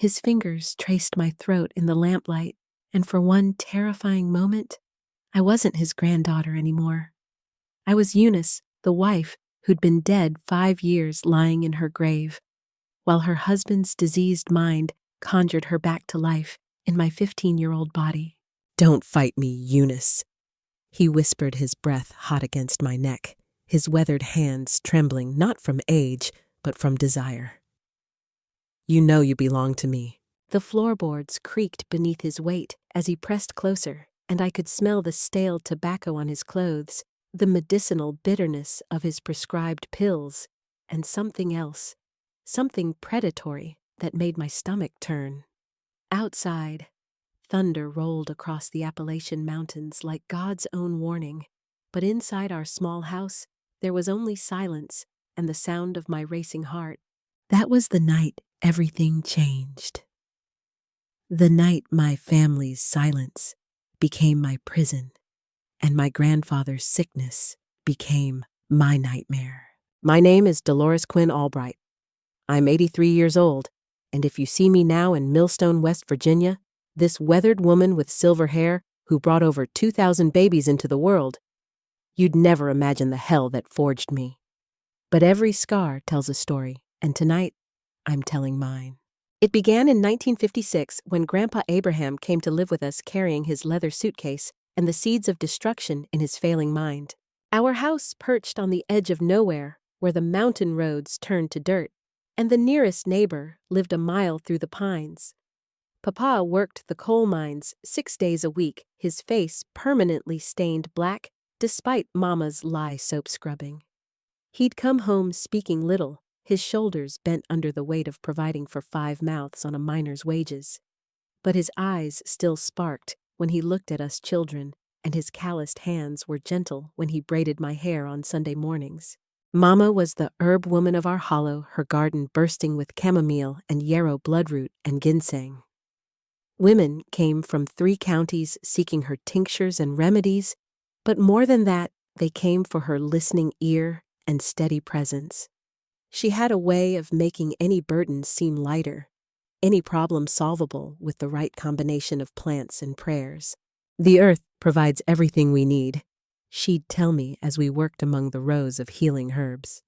His fingers traced my throat in the lamplight, and for one terrifying moment, I wasn't his granddaughter anymore. I was Eunice, the wife who'd been dead 5 years lying in her grave, while her husband's diseased mind conjured her back to life in my 15-year-old body. "Don't fight me, Eunice," he whispered, his breath hot against my neck, his weathered hands trembling not from age, but from desire. "You know you belong to me." The floorboards creaked beneath his weight as he pressed closer, and I could smell the stale tobacco on his clothes, the medicinal bitterness of his prescribed pills, and something else, something predatory that made my stomach turn. Outside, thunder rolled across the Appalachian Mountains like God's own warning, but inside our small house, there was only silence and the sound of my racing heart. That was the night everything changed. The night my family's silence became my prison, and my grandfather's sickness became my nightmare. "My name is Dolores Quinn Albright. I'm 83 years old, and if you see me now in Millstone, West Virginia, this weathered woman with silver hair who brought over 2,000 babies into the world, you'd never imagine the hell that forged me. But every scar tells a story, and tonight, I'm telling mine." It began in 1956 when Grandpa Abraham came to live with us carrying his leather suitcase and the seeds of destruction in his failing mind. Our house perched on the edge of nowhere, where the mountain roads turned to dirt, and the nearest neighbor lived a mile through the pines. Papa worked the coal mines 6 days a week, his face permanently stained black despite Mama's lye soap scrubbing. He'd come home speaking little, his shoulders bent under the weight of providing for 5 mouths on a miner's wages. But his eyes still sparked when he looked at us children, and his calloused hands were gentle when he braided my hair on Sunday mornings. Mama was the herb woman of our hollow, her garden bursting with chamomile and yarrow bloodroot and ginseng. Women came from 3 counties seeking her tinctures and remedies, but more than that, they came for her listening ear and steady presence. She had a way of making any burden seem lighter, any problem solvable with the right combination of plants and prayers. "The earth provides everything we need," she'd tell me as we worked among the rows of healing herbs.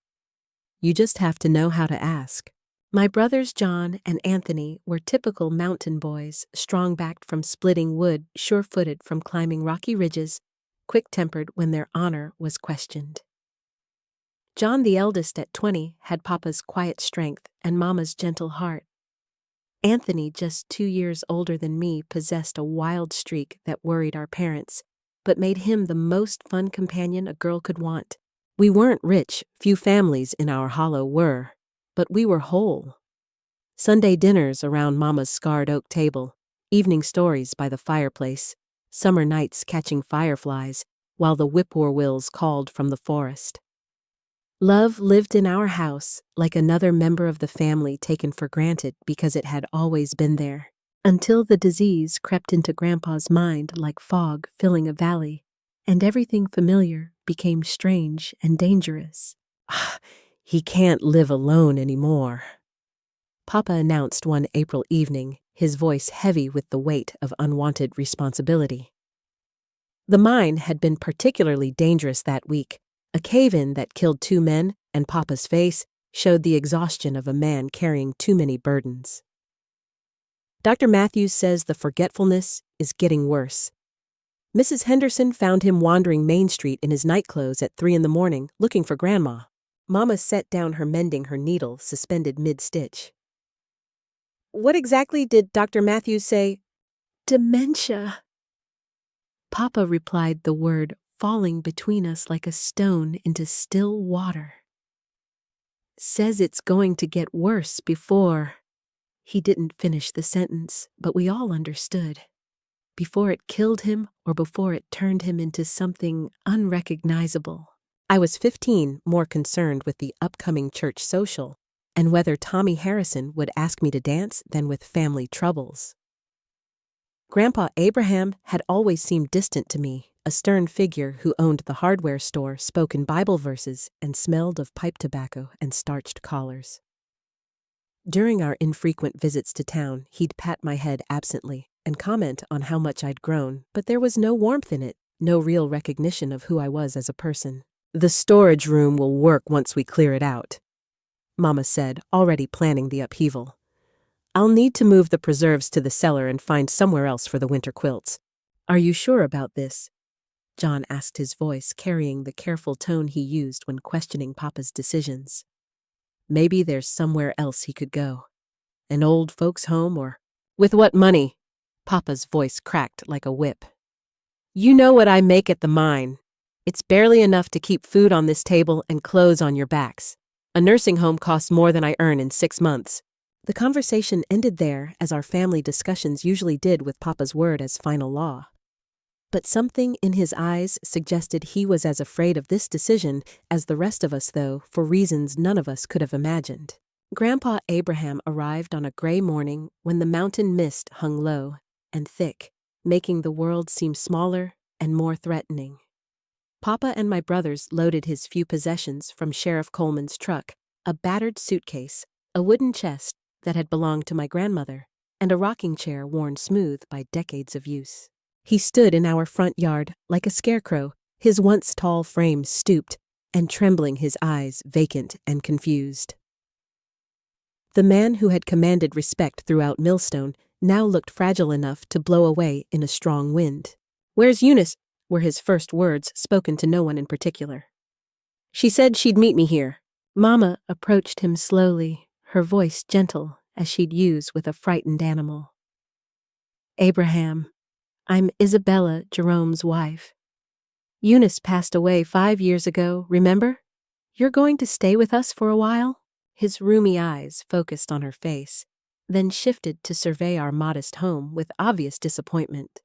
"You just have to know how to ask." My brothers John and Anthony were typical mountain boys, strong-backed from splitting wood, sure-footed from climbing rocky ridges, quick-tempered when their honor was questioned. John, the eldest at 20, had Papa's quiet strength and Mama's gentle heart. Anthony, just 2 years older than me, possessed a wild streak that worried our parents, but made him the most fun companion a girl could want. We weren't rich, few families in our hollow were, but we were whole. Sunday dinners around Mama's scarred oak table, evening stories by the fireplace, summer nights catching fireflies, while the whippoorwills called from the forest. Love lived in our house like another member of the family taken for granted because it had always been there, until the disease crept into Grandpa's mind like fog filling a valley, and everything familiar became strange and dangerous. "He can't live alone anymore," Papa announced one April evening, his voice heavy with the weight of unwanted responsibility. The mine had been particularly dangerous that week. A cave-in that killed 2 men, and Papa's face showed the exhaustion of a man carrying too many burdens. "Dr. Matthews says the forgetfulness is getting worse. Mrs. Henderson found him wandering Main Street in his nightclothes at 3 a.m, looking for Grandma." Mama set down her mending, her needle suspended mid-stitch. "What exactly did Dr. Matthews say?" "Dementia." Papa replied the word falling between us like a stone into still water. "Says it's going to get worse before—" He didn't finish the sentence, but we all understood. Before it killed him or before it turned him into something unrecognizable. I was 15, more concerned with the upcoming church social and whether Tommy Harrison would ask me to dance than with family troubles. Grandpa Abraham had always seemed distant to me, a stern figure who owned the hardware store, spoke in Bible verses, and smelled of pipe tobacco and starched collars. During our infrequent visits to town, he'd pat my head absently and comment on how much I'd grown, but there was no warmth in it, no real recognition of who I was as a person. "The storage room will work once we clear it out," Mama said, already planning the upheaval. "I'll need to move the preserves to the cellar and find somewhere else for the winter quilts." "Are you sure about this?" John asked, his voice carrying the careful tone he used when questioning Papa's decisions. "Maybe there's somewhere else he could go. An old folks' home or—" "With what money?" Papa's voice cracked like a whip. "You know what I make at the mine. It's barely enough to keep food on this table and clothes on your backs. A nursing home costs more than I earn in 6 months." The conversation ended there, as our family discussions usually did, with Papa's word as final law. But something in his eyes suggested he was as afraid of this decision as the rest of us, though, for reasons none of us could have imagined. Grandpa Abraham arrived on a gray morning when the mountain mist hung low and thick, making the world seem smaller and more threatening. Papa and my brothers loaded his few possessions from Sheriff Coleman's truck: a battered suitcase, a wooden chest that had belonged to my grandmother, and a rocking chair worn smooth by decades of use. He stood in our front yard like a scarecrow, his once tall frame stooped and trembling, his eyes vacant and confused. The man who had commanded respect throughout Millstone now looked fragile enough to blow away in a strong wind. "Where's Eunice?" were his first words, spoken to no one in particular. "She said she'd meet me here." Mama approached him slowly, her voice gentle as she'd use with a frightened animal. "Abraham, I'm Isabella, Jerome's wife. Eunice passed away 5 years ago, remember? You're going to stay with us for a while?" His rheumy eyes focused on her face, then shifted to survey our modest home with obvious disappointment.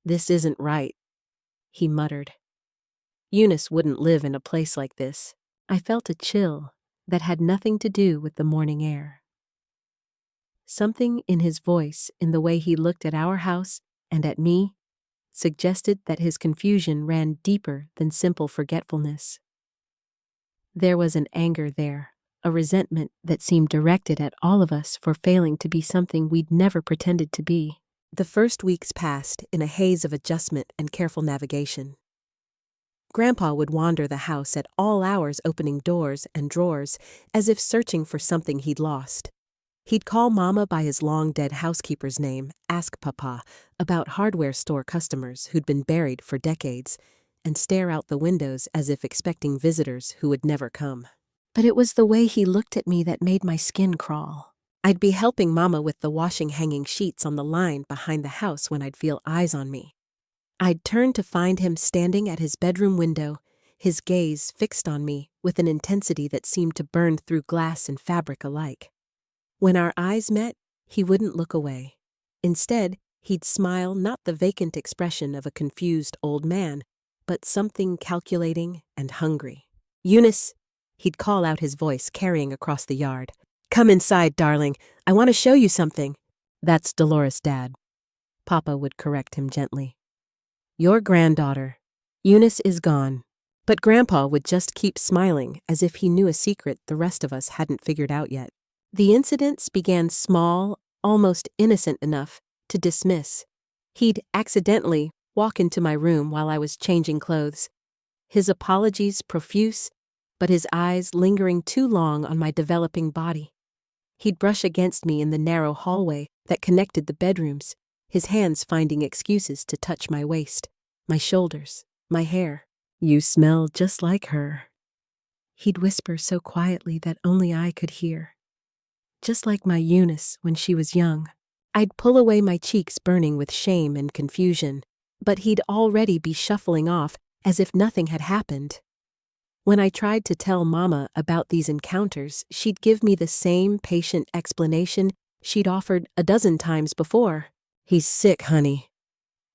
"This isn't right," he muttered. "Eunice wouldn't live in a place like this." I felt a chill that had nothing to do with the morning air. Something in his voice, in the way he looked at our house and at me, suggested that his confusion ran deeper than simple forgetfulness. There was an anger there, a resentment that seemed directed at all of us for failing to be something we'd never pretended to be. The first weeks passed in a haze of adjustment and careful navigation. Grandpa would wander the house at all hours, opening doors and drawers as if searching for something he'd lost. He'd call Mama by his long-dead housekeeper's name, ask Papa about hardware store customers who'd been buried for decades, and stare out the windows as if expecting visitors who would never come. But it was the way he looked at me that made my skin crawl. I'd be helping Mama with the washing hanging sheets on the line behind the house when I'd feel eyes on me. I'd turn to find him standing at his bedroom window, his gaze fixed on me with an intensity that seemed to burn through glass and fabric alike. When our eyes met, he wouldn't look away. Instead, he'd smile, not the vacant expression of a confused old man, but something calculating and hungry. "Eunice," he'd call out, his voice carrying across the yard. "Come inside, darling. I want to show you something." "That's Dolores, Dad," Papa would correct him gently. "Your granddaughter. Eunice is gone." But Grandpa would just keep smiling, as if he knew a secret the rest of us hadn't figured out yet. The incidents began small, almost innocent enough to dismiss. He'd accidentally walk into my room while I was changing clothes, his apologies profuse, but his eyes lingering too long on my developing body. He'd brush against me in the narrow hallway that connected the bedrooms, his hands finding excuses to touch my waist, my shoulders, my hair. "You smell just like her," he'd whisper so quietly that only I could hear. "Just like my Eunice when she was young." I'd pull away, my cheeks burning with shame and confusion, but he'd already be shuffling off as if nothing had happened. When I tried to tell Mama about these encounters, she'd give me the same patient explanation she'd offered a dozen times before. "He's sick, honey.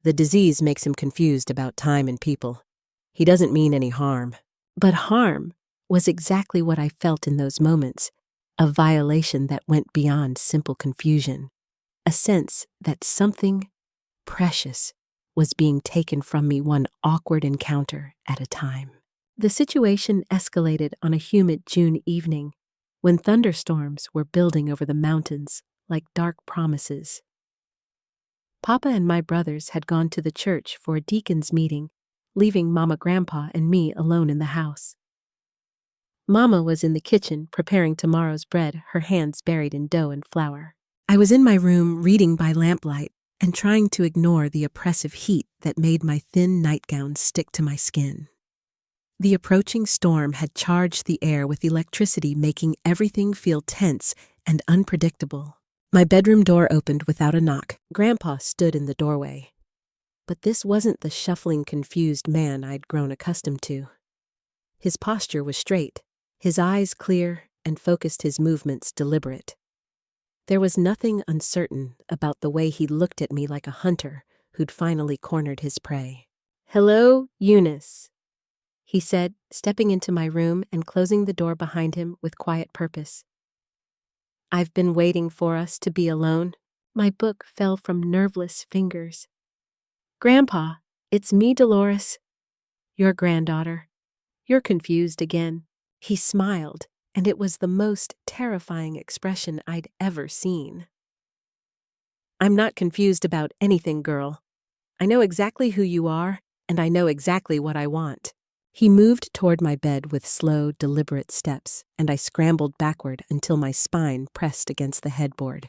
The disease makes him confused about time and people. He doesn't mean any harm." But harm was exactly what I felt in those moments, a violation that went beyond simple confusion, a sense that something precious was being taken from me, one awkward encounter at a time. The situation escalated on a humid June evening, when thunderstorms were building over the mountains like dark promises. Papa and my brothers had gone to the church for a deacon's meeting, leaving Mama, Grandpa, and me alone in the house. Mama was in the kitchen preparing tomorrow's bread, her hands buried in dough and flour. I was in my room reading by lamplight and trying to ignore the oppressive heat that made my thin nightgown stick to my skin. The approaching storm had charged the air with electricity, making everything feel tense and unpredictable. My bedroom door opened without a knock. Grandpa stood in the doorway. But this wasn't the shuffling, confused man I'd grown accustomed to. His posture was straight, his eyes clear and focused, his movements deliberate. There was nothing uncertain about the way he looked at me, like a hunter who'd finally cornered his prey. "Hello, Eunice," he said, stepping into my room and closing the door behind him with quiet purpose. "I've been waiting for us to be alone." My book fell from nerveless fingers. "Grandpa, it's me, Dolores, your granddaughter. You're confused again." He smiled, and it was the most terrifying expression I'd ever seen. "I'm not confused about anything, girl. I know exactly who you are, and I know exactly what I want." He moved toward my bed with slow, deliberate steps, and I scrambled backward until my spine pressed against the headboard.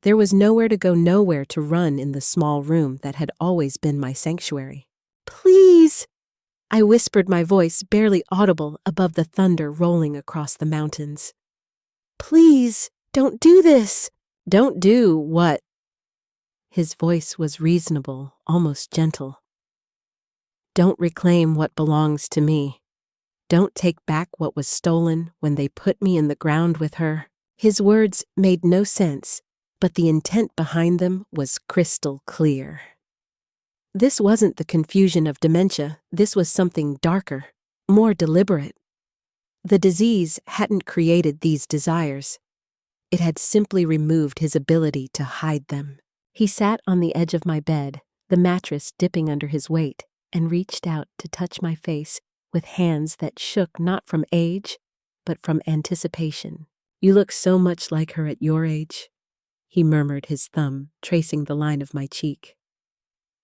There was nowhere to go, nowhere to run in the small room that had always been my sanctuary. "Please!" I whispered, my voice barely audible above the thunder rolling across the mountains. "Please, don't do this." "Don't do what?" His voice was reasonable, almost gentle. "Don't reclaim what belongs to me. Don't take back what was stolen when they put me in the ground with her." His words made no sense, but the intent behind them was crystal clear. This wasn't the confusion of dementia, this was something darker, more deliberate. The disease hadn't created these desires. It had simply removed his ability to hide them. He sat on the edge of my bed, the mattress dipping under his weight, and reached out to touch my face with hands that shook not from age, but from anticipation. "You look so much like her at your age," he murmured, his thumb tracing the line of my cheek.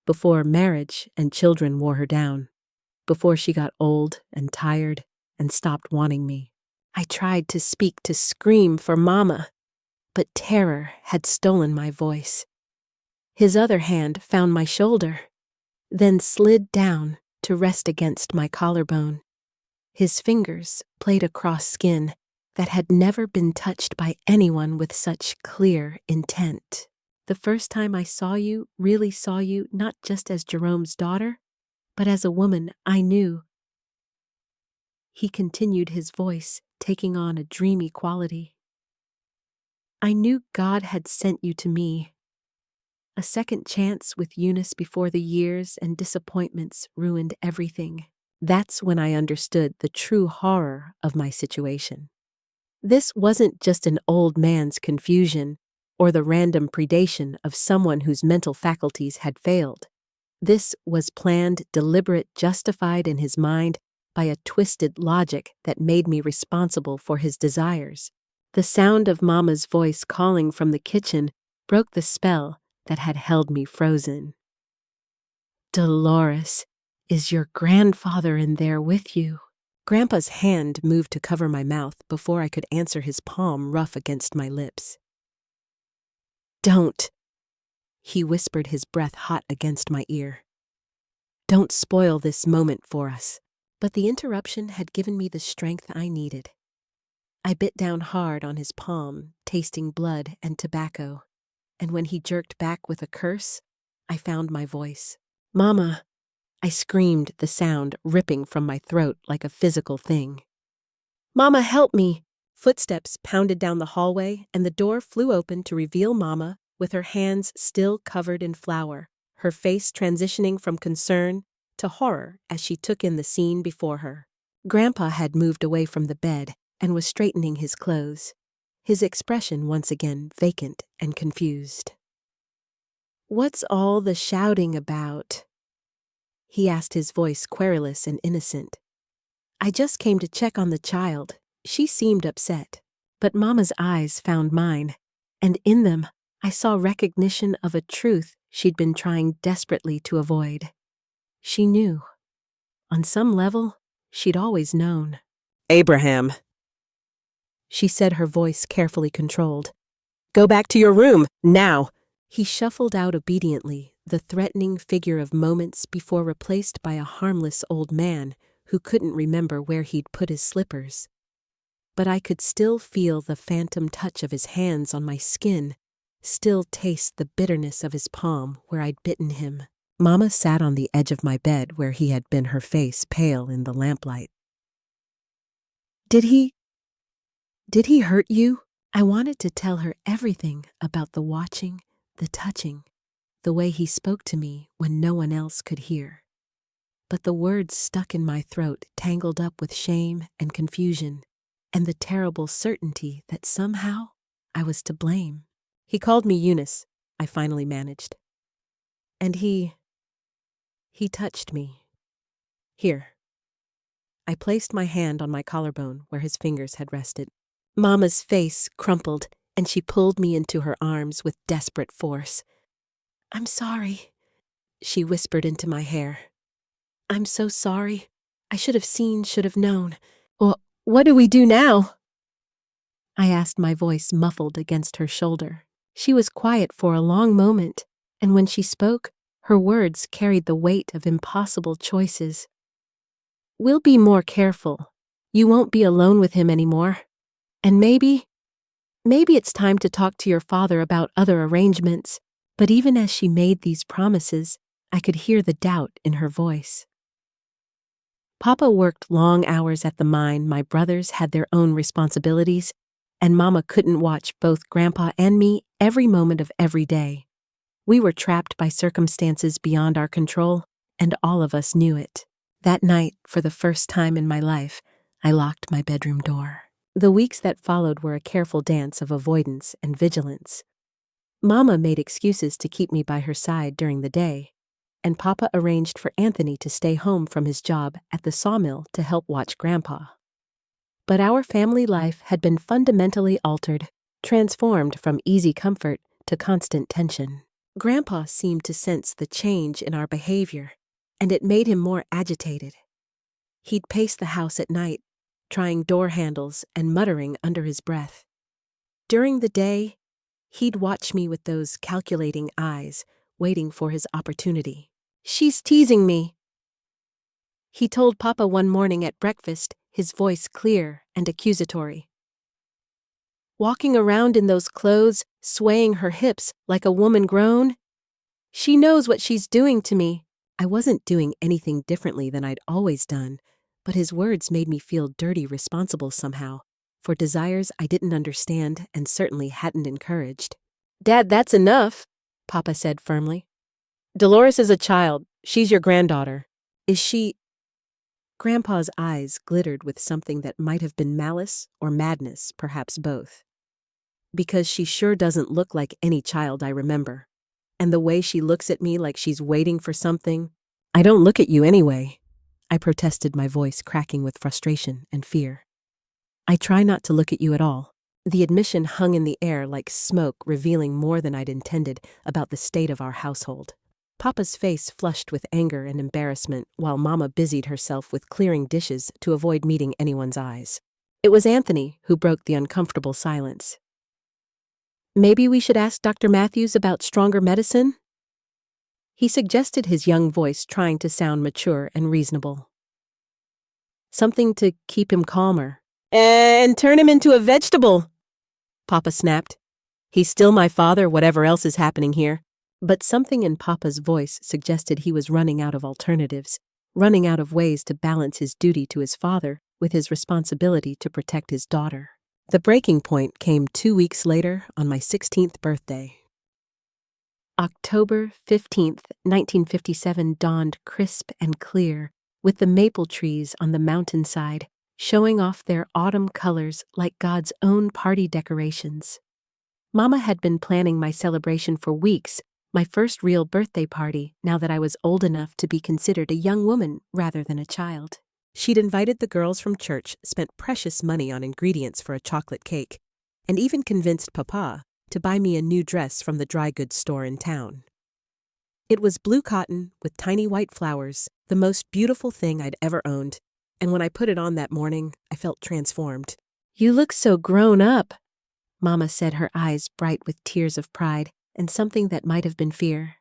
"Before marriage and children wore her down, before she got old and tired and stopped wanting me." I tried to speak, to scream for Mama, but terror had stolen my voice. His other hand found my shoulder, then slid down to rest against my collarbone. His fingers played across skin that had never been touched by anyone with such clear intent. "The first time I saw you, really saw you, not just as Jerome's daughter, but as a woman I knew." He continued, his voice taking on a dreamy quality. "I knew God had sent you to me. A second chance with Eunice before the years and disappointments ruined everything." That's when I understood the true horror of my situation. This wasn't just an old man's confusion or the random predation of someone whose mental faculties had failed. This was planned, deliberate, justified in his mind by a twisted logic that made me responsible for his desires. The sound of Mama's voice calling from the kitchen broke the spell that had held me frozen. "Dolores, is your grandfather in there with you?" Grandpa's hand moved to cover my mouth before I could answer, his palm rough against my lips. "Don't," he whispered, his breath hot against my ear. "Don't spoil this moment for us." But the interruption had given me the strength I needed. I bit down hard on his palm, tasting blood and tobacco, and when he jerked back with a curse, I found my voice. "Mama," I screamed, the sound ripping from my throat like a physical thing. "Mama, help me!" Footsteps pounded down the hallway, and the door flew open to reveal Mama with her hands still covered in flour, her face transitioning from concern to horror as she took in the scene before her. Grandpa had moved away from the bed and was straightening his clothes, his expression once again vacant and confused. "What's all the shouting about?" he asked, his voice querulous and innocent. "I just came to check on the child. She seemed upset." But Mama's eyes found mine, and in them I saw recognition of a truth she'd been trying desperately to avoid. She knew. On some level, she'd always known. Abraham, She said, her voice carefully controlled. go back to your room, now. He shuffled out obediently, the threatening figure of moments before replaced by a harmless old man who couldn't remember where he'd put his slippers. But I could still feel the phantom touch of his hands on my skin, still taste the bitterness of his palm where I'd bitten him. Mama sat on the edge of my bed where he had been, her face pale in the lamplight. Did he hurt you? I wanted to tell her everything about the watching, the touching, the way he spoke to me when no one else could hear. But the words stuck in my throat, tangled up with shame and confusion, and the terrible certainty that somehow I was to blame. He called me Eunice, I finally managed. And he touched me. Here. I placed my hand on my collarbone where his fingers had rested. Mama's face crumpled, and she pulled me into her arms with desperate force. I'm sorry, she whispered into my hair. I'm so sorry. I should have seen, should have known. Well, what do we do now? I asked, my voice muffled against her shoulder. She was quiet for a long moment, and when she spoke, her words carried the weight of impossible choices. We'll be more careful. You won't be alone with him anymore. And maybe it's time to talk to your father about other arrangements. But even as she made these promises, I could hear the doubt in her voice. Papa worked long hours at the mine, my brothers had their own responsibilities, and Mama couldn't watch both Grandpa and me every moment of every day. We were trapped by circumstances beyond our control, and all of us knew it. That night, for the first time in my life, I locked my bedroom door. The weeks that followed were a careful dance of avoidance and vigilance. Mama made excuses to keep me by her side during the day, and Papa arranged for Anthony to stay home from his job at the sawmill to help watch Grandpa. But our family life had been fundamentally altered, transformed from easy comfort to constant tension. Grandpa seemed to sense the change in our behavior, and it made him more agitated. He'd pace the house at night, trying door handles and muttering under his breath. During the day, he'd watch me with those calculating eyes, waiting for his opportunity. She's teasing me, he told Papa one morning at breakfast, his voice clear and accusatory. Walking around in those clothes, swaying her hips like a woman grown? She knows what she's doing to me. I wasn't doing anything differently than I'd always done, but his words made me feel dirty responsible somehow, for desires I didn't understand and certainly hadn't encouraged. Dad, that's enough, Papa said firmly. Dolores is a child. She's your granddaughter. Is she... Grandpa's eyes glittered with something that might have been malice or madness, perhaps both. Because she sure doesn't look like any child I remember. And the way she looks at me like she's waiting for something. I don't look at you anyway, I protested, my voice cracking with frustration and fear. I try not to look at you at all. The admission hung in the air like smoke, revealing more than I'd intended about the state of our household. Papa's face flushed with anger and embarrassment while Mama busied herself with clearing dishes to avoid meeting anyone's eyes. It was Anthony who broke the uncomfortable silence. Maybe we should ask Dr. Matthews about stronger medicine? He suggested, his young voice trying to sound mature and reasonable. Something to keep him calmer. And turn him into a vegetable, Papa snapped. He's still my father, whatever else is happening here. But something in Papa's voice suggested he was running out of alternatives, running out of ways to balance his duty to his father with his responsibility to protect his daughter. The breaking point came 2 weeks later on my 16th birthday. October 15th, 1957 dawned crisp and clear, with the maple trees on the mountainside showing off their autumn colors like God's own party decorations. Mama had been planning my celebration for weeks, my first real birthday party, now that I was old enough to be considered a young woman rather than a child. She'd invited the girls from church, spent precious money on ingredients for a chocolate cake, and even convinced Papa to buy me a new dress from the dry goods store in town. It was blue cotton with tiny white flowers, the most beautiful thing I'd ever owned, and when I put it on that morning, I felt transformed. "You look so grown up," Mama said, her eyes bright with tears of pride and something that might have been fear.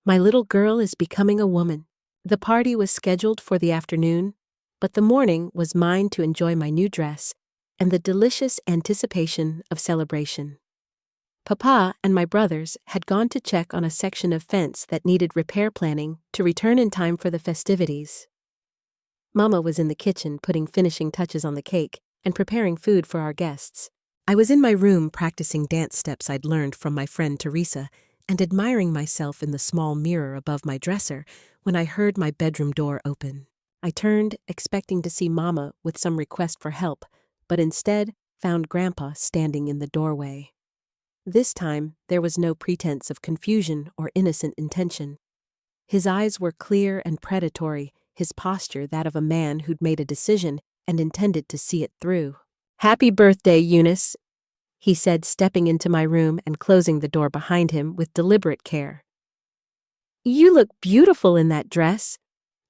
"My little girl is becoming a woman." The party was scheduled for the afternoon, but the morning was mine to enjoy my new dress and the delicious anticipation of celebration. Papa and my brothers had gone to check on a section of fence that needed repair planning to return in time for the festivities. Mama was in the kitchen putting finishing touches on the cake and preparing food for our guests. I was in my room practicing dance steps I'd learned from my friend Teresa and admiring myself in the small mirror above my dresser when I heard my bedroom door open. I turned, expecting to see Mama with some request for help, but instead found Grandpa standing in the doorway. This time, there was no pretense of confusion or innocent intention. His eyes were clear and predatory, his posture that of a man who'd made a decision and intended to see it through. "Happy birthday, Eunice," he said, stepping into my room and closing the door behind him with deliberate care. "You look beautiful in that dress,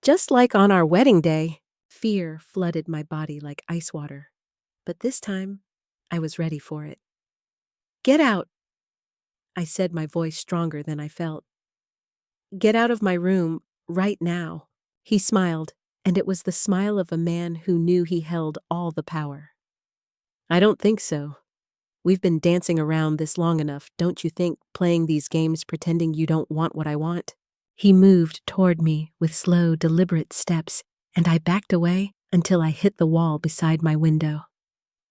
just like on our wedding day." Fear flooded my body like ice water, but this time I was ready for it. "Get out," I said, my voice stronger than I felt. "Get out of my room, right now." He smiled, and it was the smile of a man who knew he held all the power. "I don't think so. We've been dancing around this long enough, don't you think, playing these games pretending you don't want what I want?" He moved toward me with slow, deliberate steps, and I backed away until I hit the wall beside my window.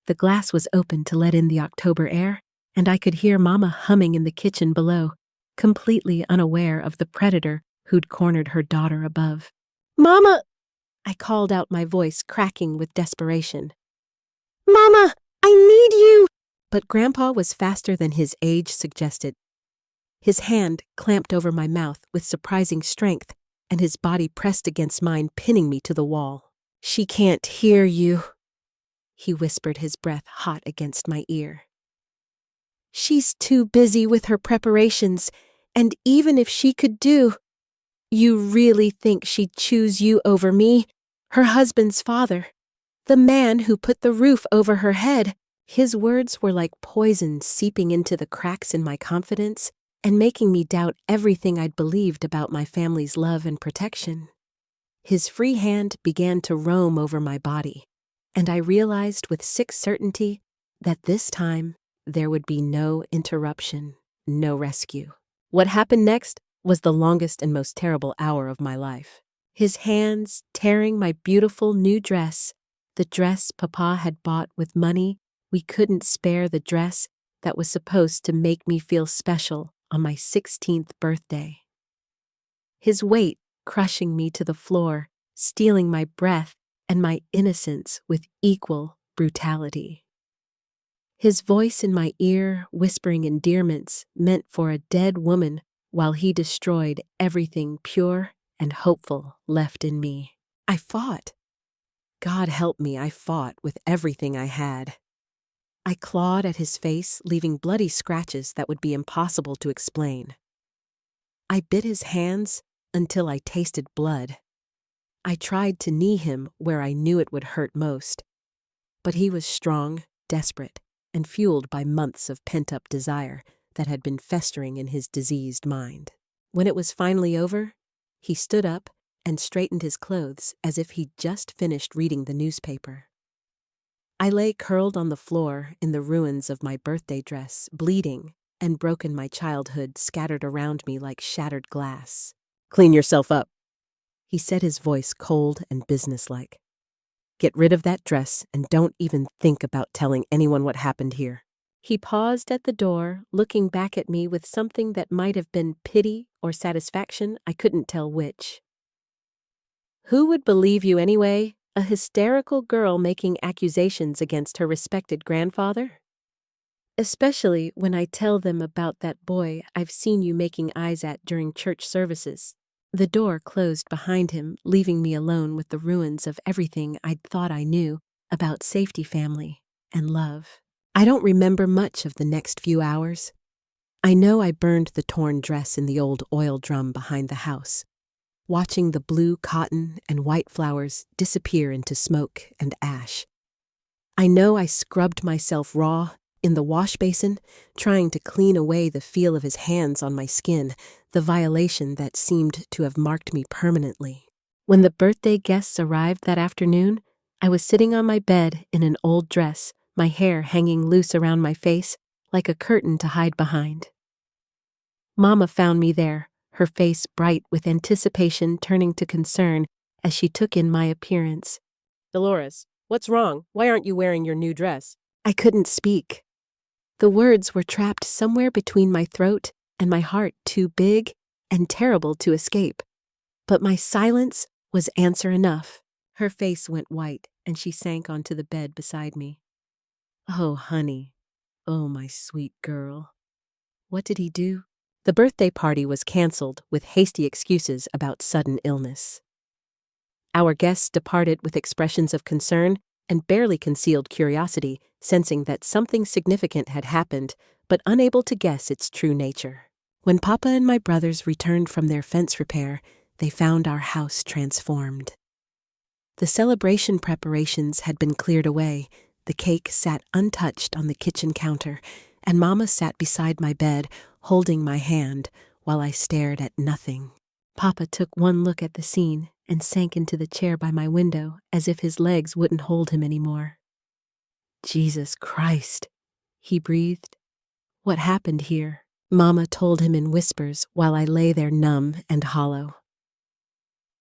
The glass was open to let in the October air, and I could hear Mama humming in the kitchen below, completely unaware of the predator who'd cornered her daughter above. "Mama!" I called out, my voice cracking with desperation. "Mama, I need you!" But Grandpa was faster than his age suggested. His hand clamped over my mouth with surprising strength, and his body pressed against mine, pinning me to the wall. "She can't hear you," he whispered, his breath hot against my ear. "She's too busy with her preparations, and even if she could do, you really think she'd choose you over me, her husband's father, the man who put the roof over her head?" His words were like poison seeping into the cracks in my confidence and making me doubt everything I'd believed about my family's love and protection. His free hand began to roam over my body, and I realized with sick certainty that this time there would be no interruption, no rescue. What happened next was the longest and most terrible hour of my life. His hands tearing my beautiful new dress, the dress Papa had bought with money we couldn't spare, the dress that was supposed to make me feel special on my 16th birthday. His weight crushing me to the floor, stealing my breath and my innocence with equal brutality. His voice in my ear whispering endearments meant for a dead woman while he destroyed everything pure and hopeful left in me. I fought. God help me, I fought with everything I had. I clawed at his face, leaving bloody scratches that would be impossible to explain. I bit his hands until I tasted blood. I tried to knee him where I knew it would hurt most, but he was strong, desperate, and fueled by months of pent-up desire that had been festering in his diseased mind. When it was finally over, he stood up and straightened his clothes as if he'd just finished reading the newspaper. I lay curled on the floor in the ruins of my birthday dress, bleeding, and broken my childhood scattered around me like shattered glass. "Clean yourself up," he said, his voice cold and businesslike. "Get rid of that dress and don't even think about telling anyone what happened here." He paused at the door, looking back at me with something that might have been pity or satisfaction, I couldn't tell which. "Who would believe you anyway? A hysterical girl making accusations against her respected grandfather? Especially when I tell them about that boy I've seen you making eyes at during church services." The door closed behind him, leaving me alone with the ruins of everything I'd thought I knew about safety, family, and love. I don't remember much of the next few hours. I know I burned the torn dress in the old oil drum behind the house, watching the blue cotton and white flowers disappear into smoke and ash. I know I scrubbed myself raw in the wash basin, trying to clean away the feel of his hands on my skin, the violation that seemed to have marked me permanently. When the birthday guests arrived that afternoon, I was sitting on my bed in an old dress, my hair hanging loose around my face, like a curtain to hide behind. Mama found me there, her face bright with anticipation turning to concern as she took in my appearance. Dolores, what's wrong? Why aren't you wearing your new dress? I couldn't speak. The words were trapped somewhere between my throat and my heart, too big and terrible to escape. But my silence was answer enough. Her face went white, and she sank onto the bed beside me. Oh, honey. Oh, my sweet girl. What did he do? The birthday party was canceled with hasty excuses about sudden illness. Our guests departed with expressions of concern and barely concealed curiosity, sensing that something significant had happened, but unable to guess its true nature. When Papa and my brothers returned from their fence repair, they found our house transformed. The celebration preparations had been cleared away, the cake sat untouched on the kitchen counter, and Mama sat beside my bed, holding my hand while I stared at nothing. Papa took one look at the scene and sank into the chair by my window as if his legs wouldn't hold him anymore. Jesus Christ, he breathed. What happened here? Mama told him in whispers while I lay there numb and hollow.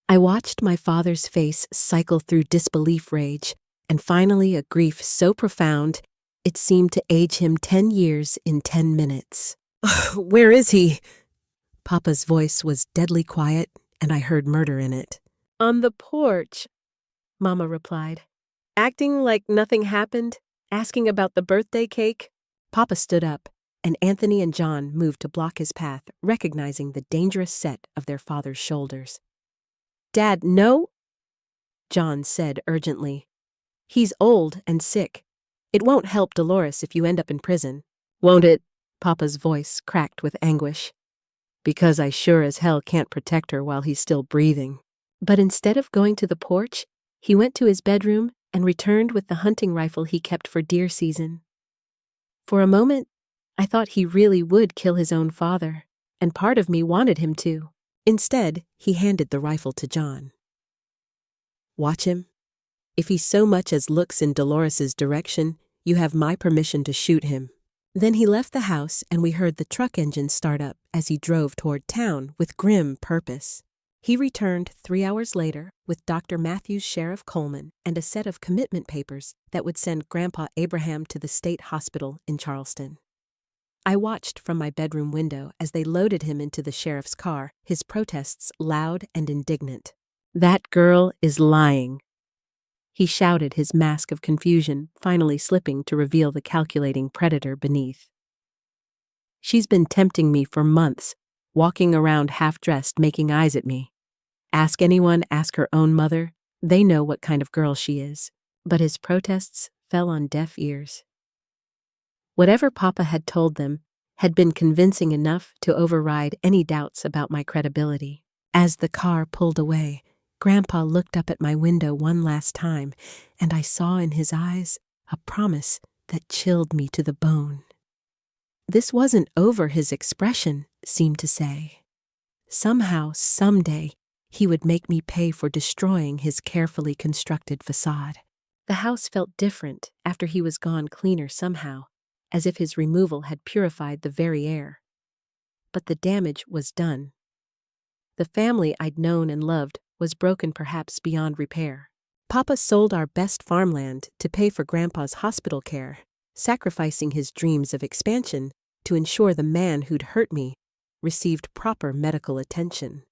I watched my father's face cycle through disbelief rage, and finally a grief so profound it seemed to age him 10 years in 10 minutes. Where is he? Papa's voice was deadly quiet, and I heard murder in it. On the porch, Mama replied, acting like nothing happened, asking about the birthday cake. Papa stood up, and Anthony and John moved to block his path, recognizing the dangerous set of their father's shoulders. Dad, no, John said urgently. He's old and sick. It won't help Dolores if you end up in prison. Won't it? Papa's voice cracked with anguish. Because I sure as hell can't protect her while he's still breathing. But instead of going to the porch, he went to his bedroom and returned with the hunting rifle he kept for deer season. For a moment, I thought he really would kill his own father, and part of me wanted him to. Instead, he handed the rifle to John. Watch him. If he so much as looks in Dolores's direction, you have my permission to shoot him. Then he left the house, and we heard the truck engine start up as he drove toward town with grim purpose. He returned 3 hours later with Dr. Matthews Sheriff Coleman and a set of commitment papers that would send Grandpa Abraham to the state hospital in Charleston. I watched from my bedroom window as they loaded him into the sheriff's car, his protests loud and indignant. That girl is lying. He shouted, his mask of confusion finally slipping to reveal the calculating predator beneath. She's been tempting me for months, walking around half-dressed, making eyes at me. Ask anyone, ask her own mother, they know what kind of girl she is. But his protests fell on deaf ears. Whatever Papa had told them had been convincing enough to override any doubts about my credibility. As the car pulled away, Grandpa looked up at my window one last time, and I saw in his eyes a promise that chilled me to the bone. This wasn't over, his expression seemed to say. Somehow, someday, he would make me pay for destroying his carefully constructed facade. The house felt different after he was gone, cleaner somehow, as if his removal had purified the very air. But the damage was done. The family I'd known and loved was broken, perhaps beyond repair. Papa sold our best farmland to pay for Grandpa's hospital care, sacrificing his dreams of expansion to ensure the man who'd hurt me received proper medical attention.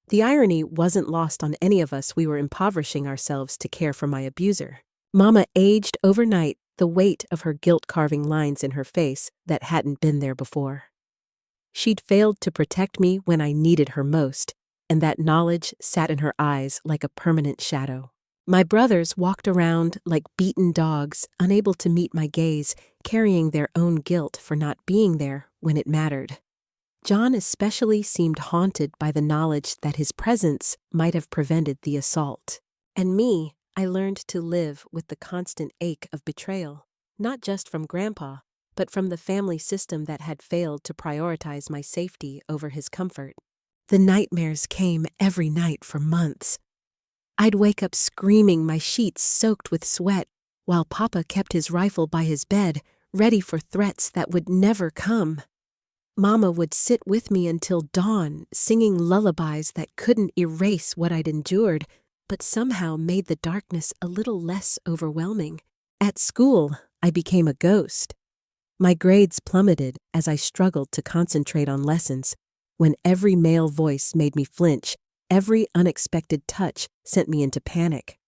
The irony wasn't lost on any of us. We were impoverishing ourselves to care for my abuser. Mama aged overnight, the weight of her guilt carving lines in her face that hadn't been there before. She'd failed to protect me when I needed her most, and that knowledge sat in her eyes like a permanent shadow. My brothers walked around like beaten dogs, unable to meet my gaze, carrying their own guilt for not being there when it mattered. John especially seemed haunted by the knowledge that his presence might have prevented the assault. And me, I learned to live with the constant ache of betrayal, not just from Grandpa, but from the family system that had failed to prioritize my safety over his comfort. The nightmares came every night for months. I'd wake up screaming, my sheets soaked with sweat, while Papa kept his rifle by his bed, ready for threats that would never come. Mama would sit with me until dawn, singing lullabies that couldn't erase what I'd endured, but somehow made the darkness a little less overwhelming. At school, I became a ghost. My grades plummeted as I struggled to concentrate on lessons. When every male voice made me flinch, every unexpected touch sent me into panic.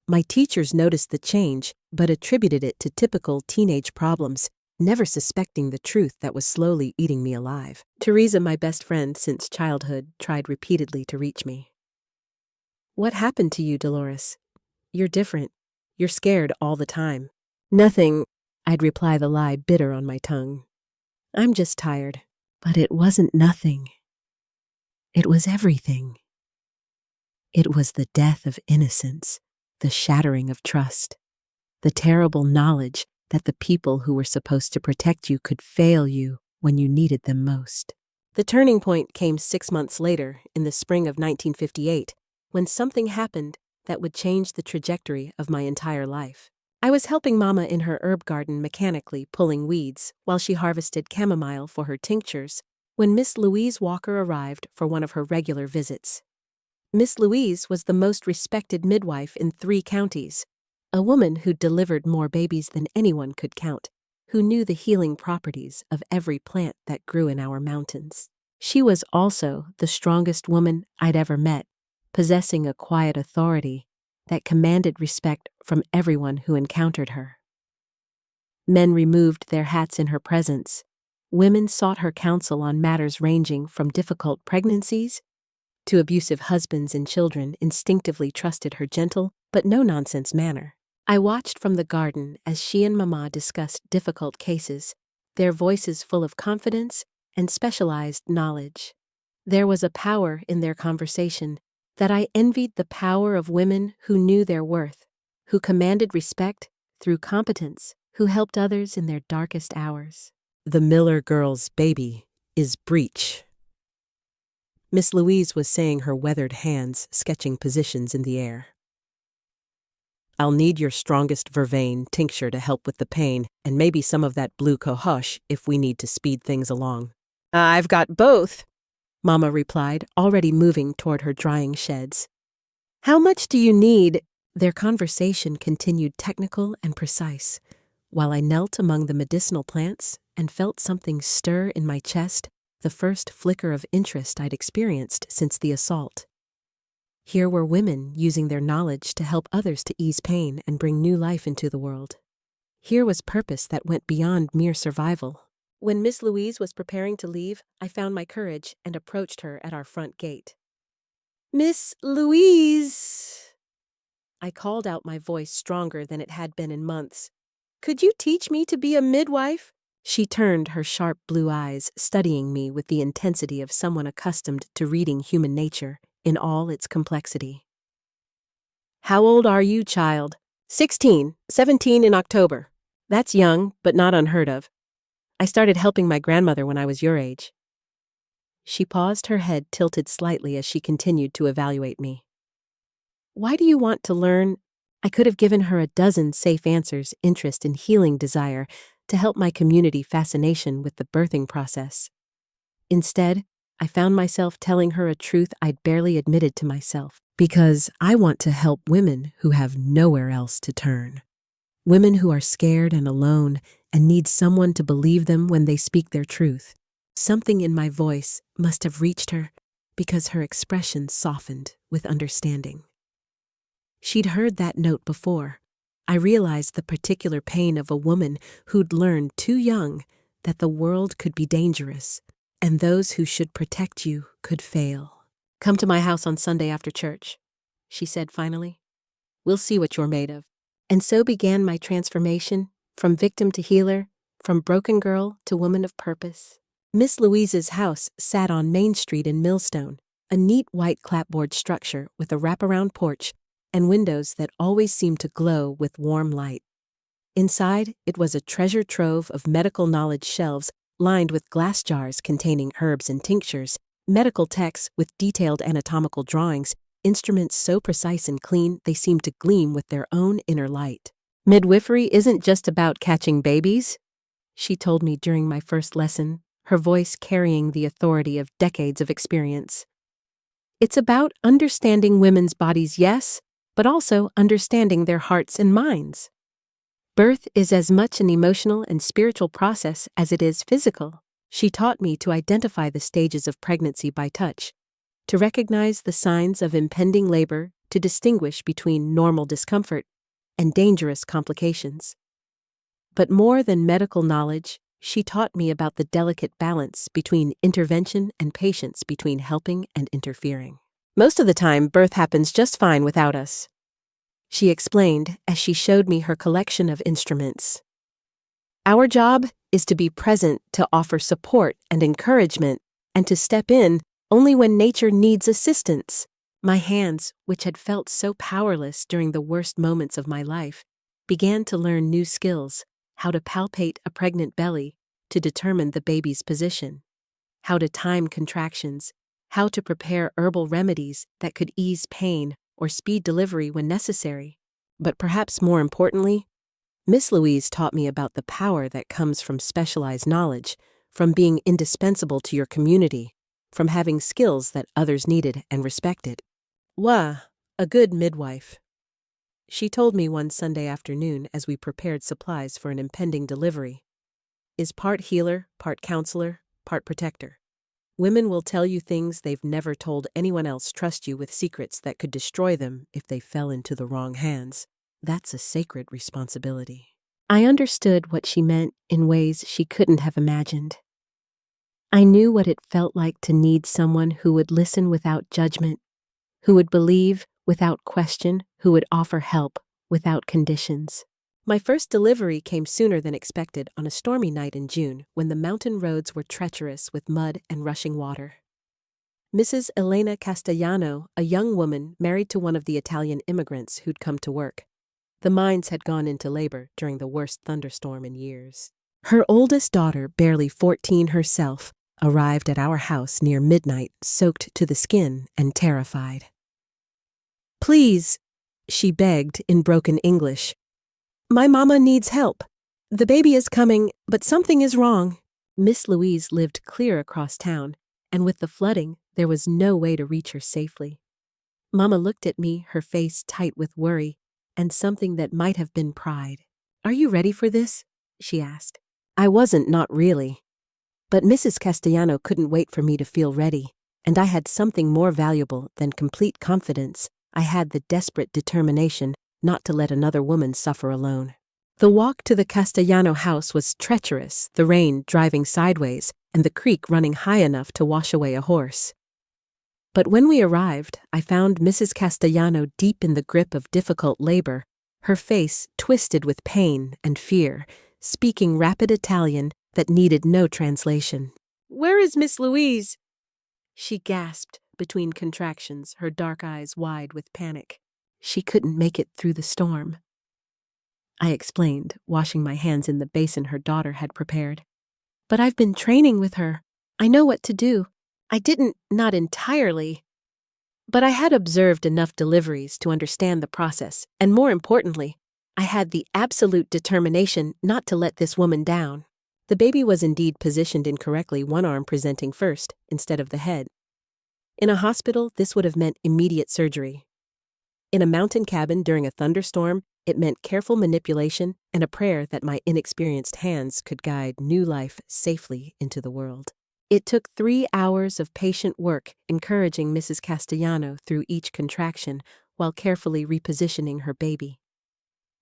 My teachers noticed the change, but attributed it to typical teenage problems, never suspecting the truth that was slowly eating me alive. Teresa, my best friend since childhood, tried repeatedly to reach me. "What happened to you, Dolores? You're different. You're scared all the time." "Nothing," I'd reply, the lie bitter on my tongue. "I'm just tired." But it wasn't nothing. It was everything. It was the death of innocence, the shattering of trust, the terrible knowledge that the people who were supposed to protect you could fail you when you needed them most. The turning point came 6 months later, in the spring of 1958, when something happened that would change the trajectory of my entire life. I was helping Mama in her herb garden, mechanically pulling weeds while she harvested chamomile for her tinctures, when Miss Louise Walker arrived for one of her regular visits. Miss Louise was the most respected midwife in 3 counties, a woman who delivered more babies than anyone could count, who knew the healing properties of every plant that grew in our mountains. She was also the strongest woman I'd ever met, possessing a quiet authority that commanded respect from everyone who encountered her. Men removed their hats in her presence. Women sought her counsel on matters ranging from difficult pregnancies to abusive husbands, and children instinctively trusted her gentle but no-nonsense manner. I watched from the garden as she and Mama discussed difficult cases, their voices full of confidence and specialized knowledge. There was a power in their conversation that I envied, the power of women who knew their worth, who commanded respect through competence, who helped others in their darkest hours. "The Miller girl's baby is breech," Miss Louise was saying, her weathered hands sketching positions in the air. "I'll need your strongest vervain tincture to help with the pain, and maybe some of that blue cohosh if we need to speed things along." "I've got both," Mama replied, already moving toward her drying sheds. "How much do you need?" Their conversation continued technical and precise, while I knelt among the medicinal plants and felt something stir in my chest, the first flicker of interest I'd experienced since the assault. Here were women using their knowledge to help others to ease pain and bring new life into the world. Here was purpose that went beyond mere survival. When Miss Louise was preparing to leave, I found my courage and approached her at our front gate. "Miss Louise," I called out, my voice stronger than it had been in months. "Could you teach me to be a midwife?" She turned her sharp blue eyes, studying me with the intensity of someone accustomed to reading human nature in all its complexity. "How old are you, child?" 16, 17 in October. That's young, but not unheard of. I started helping my grandmother when I was your age." She paused, her head tilted slightly as she continued to evaluate me. "Why do you want to learn?" I could have given her a dozen safe answers: interest in healing, desire to help my community, fascination with the birthing process. Instead, I found myself telling her a truth I'd barely admitted to myself, because I want to help women who have nowhere else to turn. Women who are scared and alone and need someone to believe them when they speak their truth. Something in my voice must have reached her, because her expression softened with understanding. She'd heard that note before. I realized the particular pain of a woman who'd learned too young that the world could be dangerous, and those who should protect you could fail. "Come to my house on Sunday after church," she said finally. We'll see what you're made of." And so began my transformation, from victim to healer, from broken girl to woman of purpose. Miss Louise's house sat on Main Street in Millstone, a neat white clapboard structure with a wraparound porch and windows that always seemed to glow with warm light. Inside, it was a treasure trove of medical knowledge shelves lined with glass jars containing herbs and tinctures, medical texts with detailed anatomical drawings, instruments so precise and clean they seemed to gleam with their own inner light. "Midwifery isn't just about catching babies," she told me during my first lesson, her voice carrying the authority of decades of experience. "It's about understanding women's bodies, yes, but also understanding their hearts and minds. Birth is as much an emotional and spiritual process as it is physical." She taught me to identify the stages of pregnancy by touch, to recognize the signs of impending labor, to distinguish between normal discomfort and dangerous complications. But more than medical knowledge, she taught me about the delicate balance between intervention and patience, between helping and interfering. "Most of the time, birth happens just fine without us," she explained as she showed me her collection of instruments. "Our job is to be present, to offer support and encouragement, and to step in only when nature needs assistance." My hands, which had felt so powerless during the worst moments of my life, began to learn new skills: how to palpate a pregnant belly, to determine the baby's position, how to time contractions, how to prepare herbal remedies that could ease pain or speed delivery when necessary. But perhaps more importantly, Miss Louise taught me about the power that comes from specialized knowledge, from being indispensable to your community, from having skills that others needed and respected. "Wah, a good midwife," she told me one Sunday afternoon as we prepared supplies for an impending delivery, "is part healer, part counselor, part protector. Women will tell you things they've never told anyone else, trust you with secrets that could destroy them if they fell into the wrong hands. That's a sacred responsibility." I understood what she meant in ways she couldn't have imagined. I knew what it felt like to need someone who would listen without judgment, who would believe without question, who would offer help without conditions. My first delivery came sooner than expected on a stormy night in June when the mountain roads were treacherous with mud and rushing water. Mrs. Elena Castellano, a young woman married to one of the Italian immigrants who'd come to work. The mines had gone into labor during the worst thunderstorm in years. Her oldest daughter, barely 14 herself, arrived at our house near midnight, soaked to the skin and terrified. "Please," she begged in broken English, "my mama needs help. The baby is coming, but something is wrong." Miss Louise lived clear across town, and with the flooding, there was no way to reach her safely. Mama looked at me, her face tight with worry, and something that might have been pride. "Are you ready for this?" she asked. I wasn't, not really. But Mrs. Castellano couldn't wait for me to feel ready, and I had something more valuable than complete confidence. I had the desperate determination not to let another woman suffer alone. The walk to the Castellano house was treacherous, the rain driving sideways and the creek running high enough to wash away a horse. But when we arrived, I found Mrs. Castellano deep in the grip of difficult labor, her face twisted with pain and fear, speaking rapid Italian that needed no translation. "Where is Miss Louise?" she gasped between contractions, her dark eyes wide with panic. "She couldn't make it through the storm," I explained, washing my hands in the basin her daughter had prepared. "But I've been training with her. I know what to do. I didn't, not entirely. But I had observed enough deliveries to understand the process, and more importantly, I had the absolute determination not to let this woman down." The baby was indeed positioned incorrectly, one arm presenting first, instead of the head. In a hospital, this would have meant immediate surgery. In a mountain cabin during a thunderstorm, it meant careful manipulation and a prayer that my inexperienced hands could guide new life safely into the world. It took 3 hours of patient work encouraging Mrs. Castellano through each contraction while carefully repositioning her baby.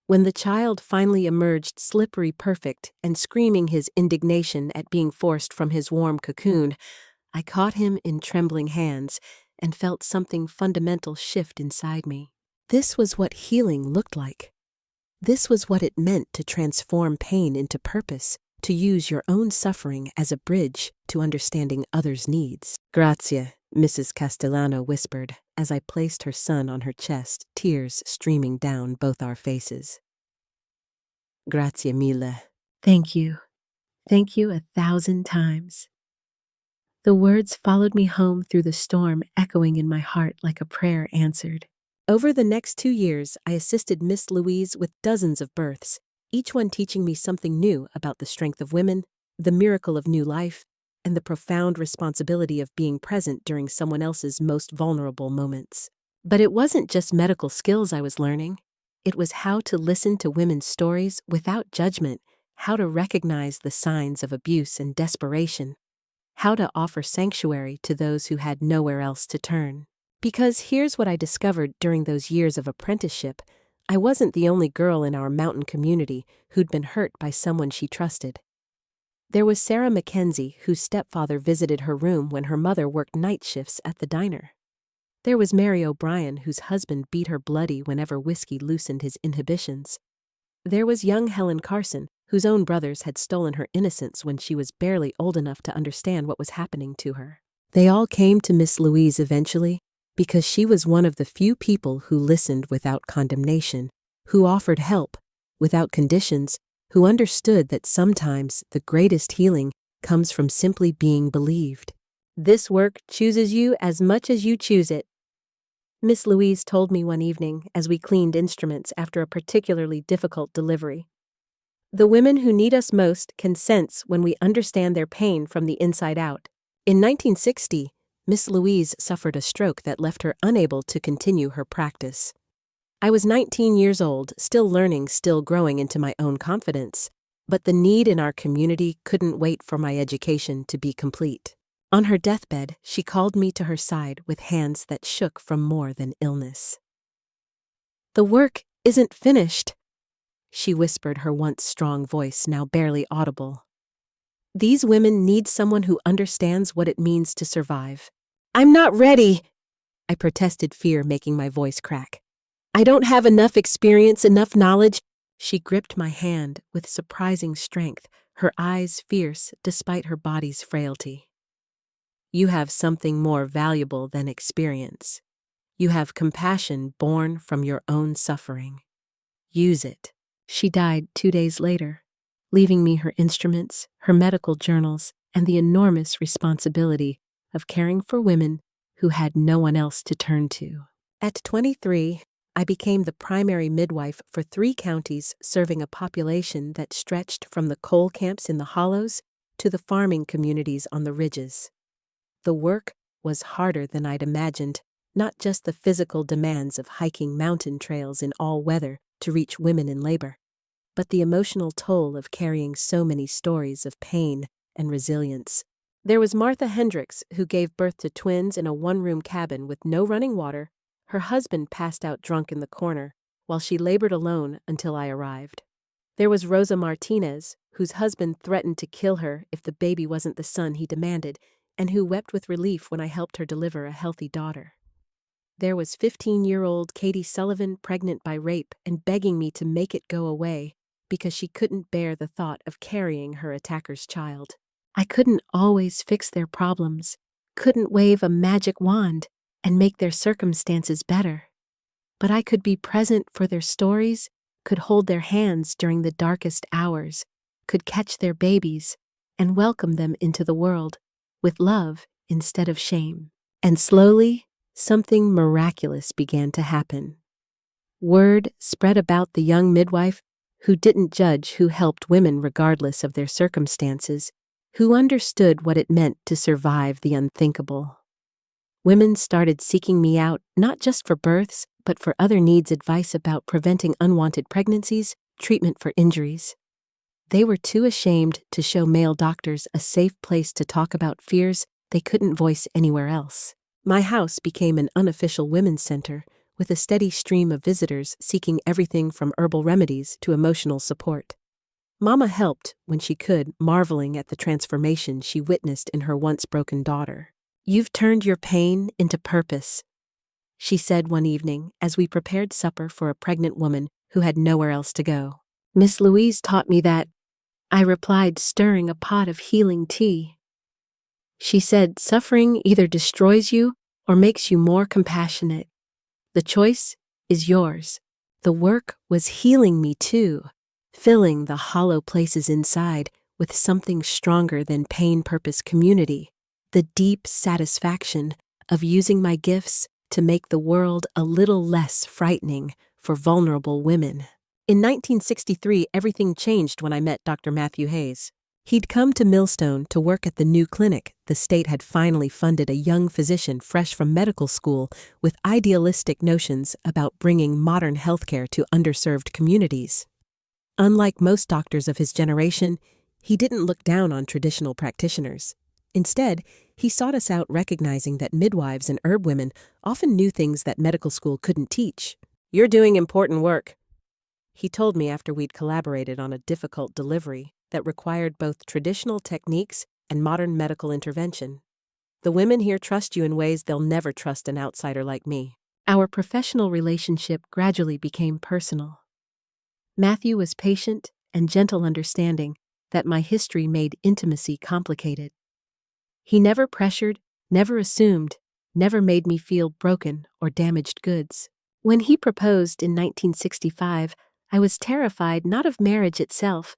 When the child finally emerged slippery perfect and screaming his indignation at being forced from his warm cocoon, I caught him in trembling hands and felt something fundamental shift inside me. This was what healing looked like. This was what it meant to transform pain into purpose, to use your own suffering as a bridge to understanding others' needs. Grazie, Mrs. Castellano whispered as I placed her son on her chest, tears streaming down both our faces. Grazie mille. Thank you. Thank you 1,000 times. The words followed me home through the storm, echoing in my heart like a prayer answered. Over the next 2 years, I assisted Miss Louise with dozens of births, each one teaching me something new about the strength of women, the miracle of new life, and the profound responsibility of being present during someone else's most vulnerable moments. But it wasn't just medical skills I was learning. It was how to listen to women's stories without judgment, how to recognize the signs of abuse and desperation, how to offer sanctuary to those who had nowhere else to turn. Because here's what I discovered during those years of apprenticeship: I wasn't the only girl in our mountain community who'd been hurt by someone she trusted. There was Sarah Mackenzie, whose stepfather visited her room when her mother worked night shifts at the diner. There was Mary O'Brien, whose husband beat her bloody whenever whiskey loosened his inhibitions. There was young Helen Carson, whose own brothers had stolen her innocence when she was barely old enough to understand what was happening to her. They all came to Miss Louise eventually, because she was one of the few people who listened without condemnation, who offered help without conditions, who understood that sometimes the greatest healing comes from simply being believed. This work chooses you as much as you choose it, Miss Louise told me one evening as we cleaned instruments after a particularly difficult delivery. The women who need us most can sense when we understand their pain from the inside out. In 1960, Miss Louise suffered a stroke that left her unable to continue her practice. I was 19 years old, still learning, still growing into my own confidence, but the need in our community couldn't wait for my education to be complete. On her deathbed, she called me to her side with hands that shook from more than illness. "The work isn't finished," she whispered, her once strong voice now barely audible. "These women need someone who understands what it means to survive." "I'm not ready," I protested, fear making my voice crack. "I don't have enough experience, enough knowledge." She gripped my hand with surprising strength, her eyes fierce despite her body's frailty. "You have something more valuable than experience. You have compassion born from your own suffering. Use it." She died 2 days later, leaving me her instruments, her medical journals, and the enormous responsibility of caring for women who had no one else to turn to. At 23, I became the primary midwife for 3 counties, serving a population that stretched from the coal camps in the hollows to the farming communities on the ridges. The work was harder than I'd imagined, not just the physical demands of hiking mountain trails in all weather to reach women in labor, but the emotional toll of carrying so many stories of pain and resilience. There was Martha Hendricks, who gave birth to twins in a one-room cabin with no running water. Her husband passed out drunk in the corner, while she labored alone until I arrived. There was Rosa Martinez, whose husband threatened to kill her if the baby wasn't the son he demanded, and who wept with relief when I helped her deliver a healthy daughter. There was 15-year-old Katie Sullivan, pregnant by rape and begging me to make it go away because she couldn't bear the thought of carrying her attacker's child. I couldn't always fix their problems, couldn't wave a magic wand and make their circumstances better. But I could be present for their stories, could hold their hands during the darkest hours, could catch their babies and welcome them into the world with love instead of shame. And slowly, something miraculous began to happen. Word spread about the young midwife who didn't judge, who helped women regardless of their circumstances, who understood what it meant to survive the unthinkable. Women started seeking me out, not just for births, but for other needs, advice about preventing unwanted pregnancies, treatment for injuries. They were too ashamed to show male doctors a safe place to talk about fears they couldn't voice anywhere else. My house became an unofficial women's center, with a steady stream of visitors seeking everything from herbal remedies to emotional support. Mama helped when she could, marveling at the transformation she witnessed in her once broken daughter. "You've turned your pain into purpose," she said one evening as we prepared supper for a pregnant woman who had nowhere else to go. Miss Louise taught me that, I replied, stirring a pot of healing tea. She said, suffering either destroys you or makes you more compassionate. The choice is yours. The work was healing me too, filling the hollow places inside with something stronger than pain purpose community, the deep satisfaction of using my gifts to make the world a little less frightening for vulnerable women. In 1963, everything changed when I met Dr. Matthew Hayes. He'd come to Millstone to work at the new clinic. The state had finally funded a young physician fresh from medical school with idealistic notions about bringing modern healthcare to underserved communities. Unlike most doctors of his generation, he didn't look down on traditional practitioners. Instead, he sought us out recognizing that midwives and herb women often knew things that medical school couldn't teach. "You're doing important work," he told me after we'd collaborated on a difficult delivery that required both traditional techniques and modern medical intervention. "The women here trust you in ways they'll never trust an outsider like me." Our professional relationship gradually became personal. Matthew was patient and gentle, understanding that my history made intimacy complicated. He never pressured, never assumed, never made me feel broken or damaged goods. When he proposed in 1965, I was terrified not of marriage itself,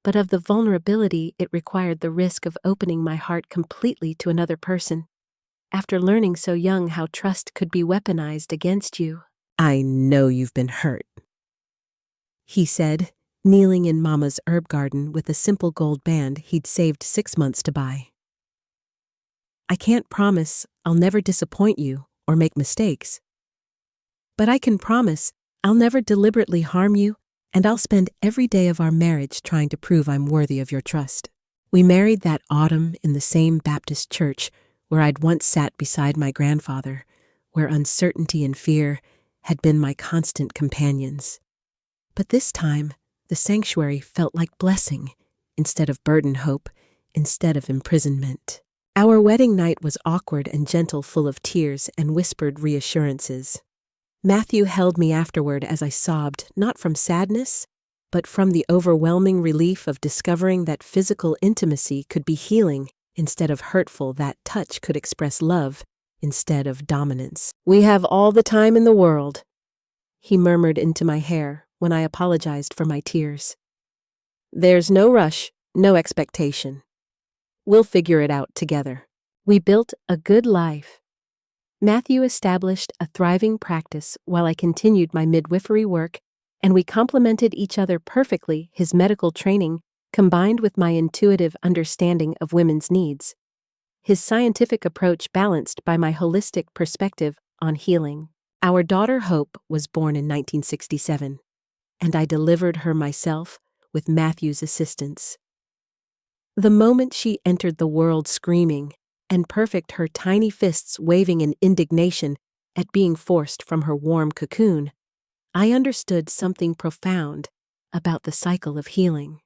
but of the vulnerability it required, the risk of opening my heart completely to another person. After learning so young how trust could be weaponized against you. "I know you've been hurt," he said, kneeling in Mama's herb garden with a simple gold band he'd saved 6 months to buy. "I can't promise I'll never disappoint you or make mistakes. But I can promise I'll never deliberately harm you, and I'll spend every day of our marriage trying to prove I'm worthy of your trust." We married that autumn in the same Baptist church where I'd once sat beside my grandfather, where uncertainty and fear had been my constant companions. But this time, the sanctuary felt like blessing, instead of burden, hope, instead of imprisonment. Our wedding night was awkward and gentle, full of tears and whispered reassurances. Matthew held me afterward as I sobbed, not from sadness, but from the overwhelming relief of discovering that physical intimacy could be healing instead of hurtful, that touch could express love instead of dominance. "We have all the time in the world," he murmured into my hair when I apologized for my tears. "There's no rush, no expectation. We'll figure it out together." We built a good life. Matthew established a thriving practice while I continued my midwifery work, and we complemented each other perfectly, his medical training combined with my intuitive understanding of women's needs, his scientific approach balanced by my holistic perspective on healing. Our daughter Hope was born in 1967, and I delivered her myself with Matthew's assistance. The moment she entered the world screaming and perfect, her tiny fists waving in indignation at being forced from her warm cocoon, I understood something profound about the cycle of healing.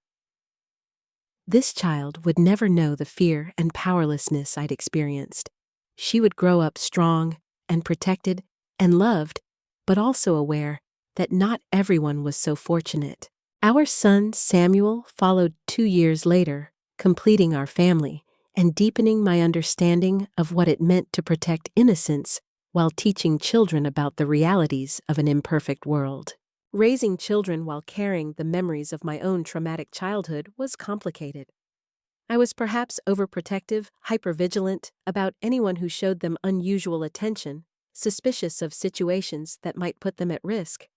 This child would never know the fear and powerlessness I'd experienced. She would grow up strong and protected and loved, but also aware that not everyone was so fortunate. Our son Samuel followed 2 years later, completing our family and deepening my understanding of what it meant to protect innocence while teaching children about the realities of an imperfect world. Raising children while carrying the memories of my own traumatic childhood was complicated. I was perhaps overprotective, hypervigilant about anyone who showed them unusual attention, suspicious of situations that might put them at risk.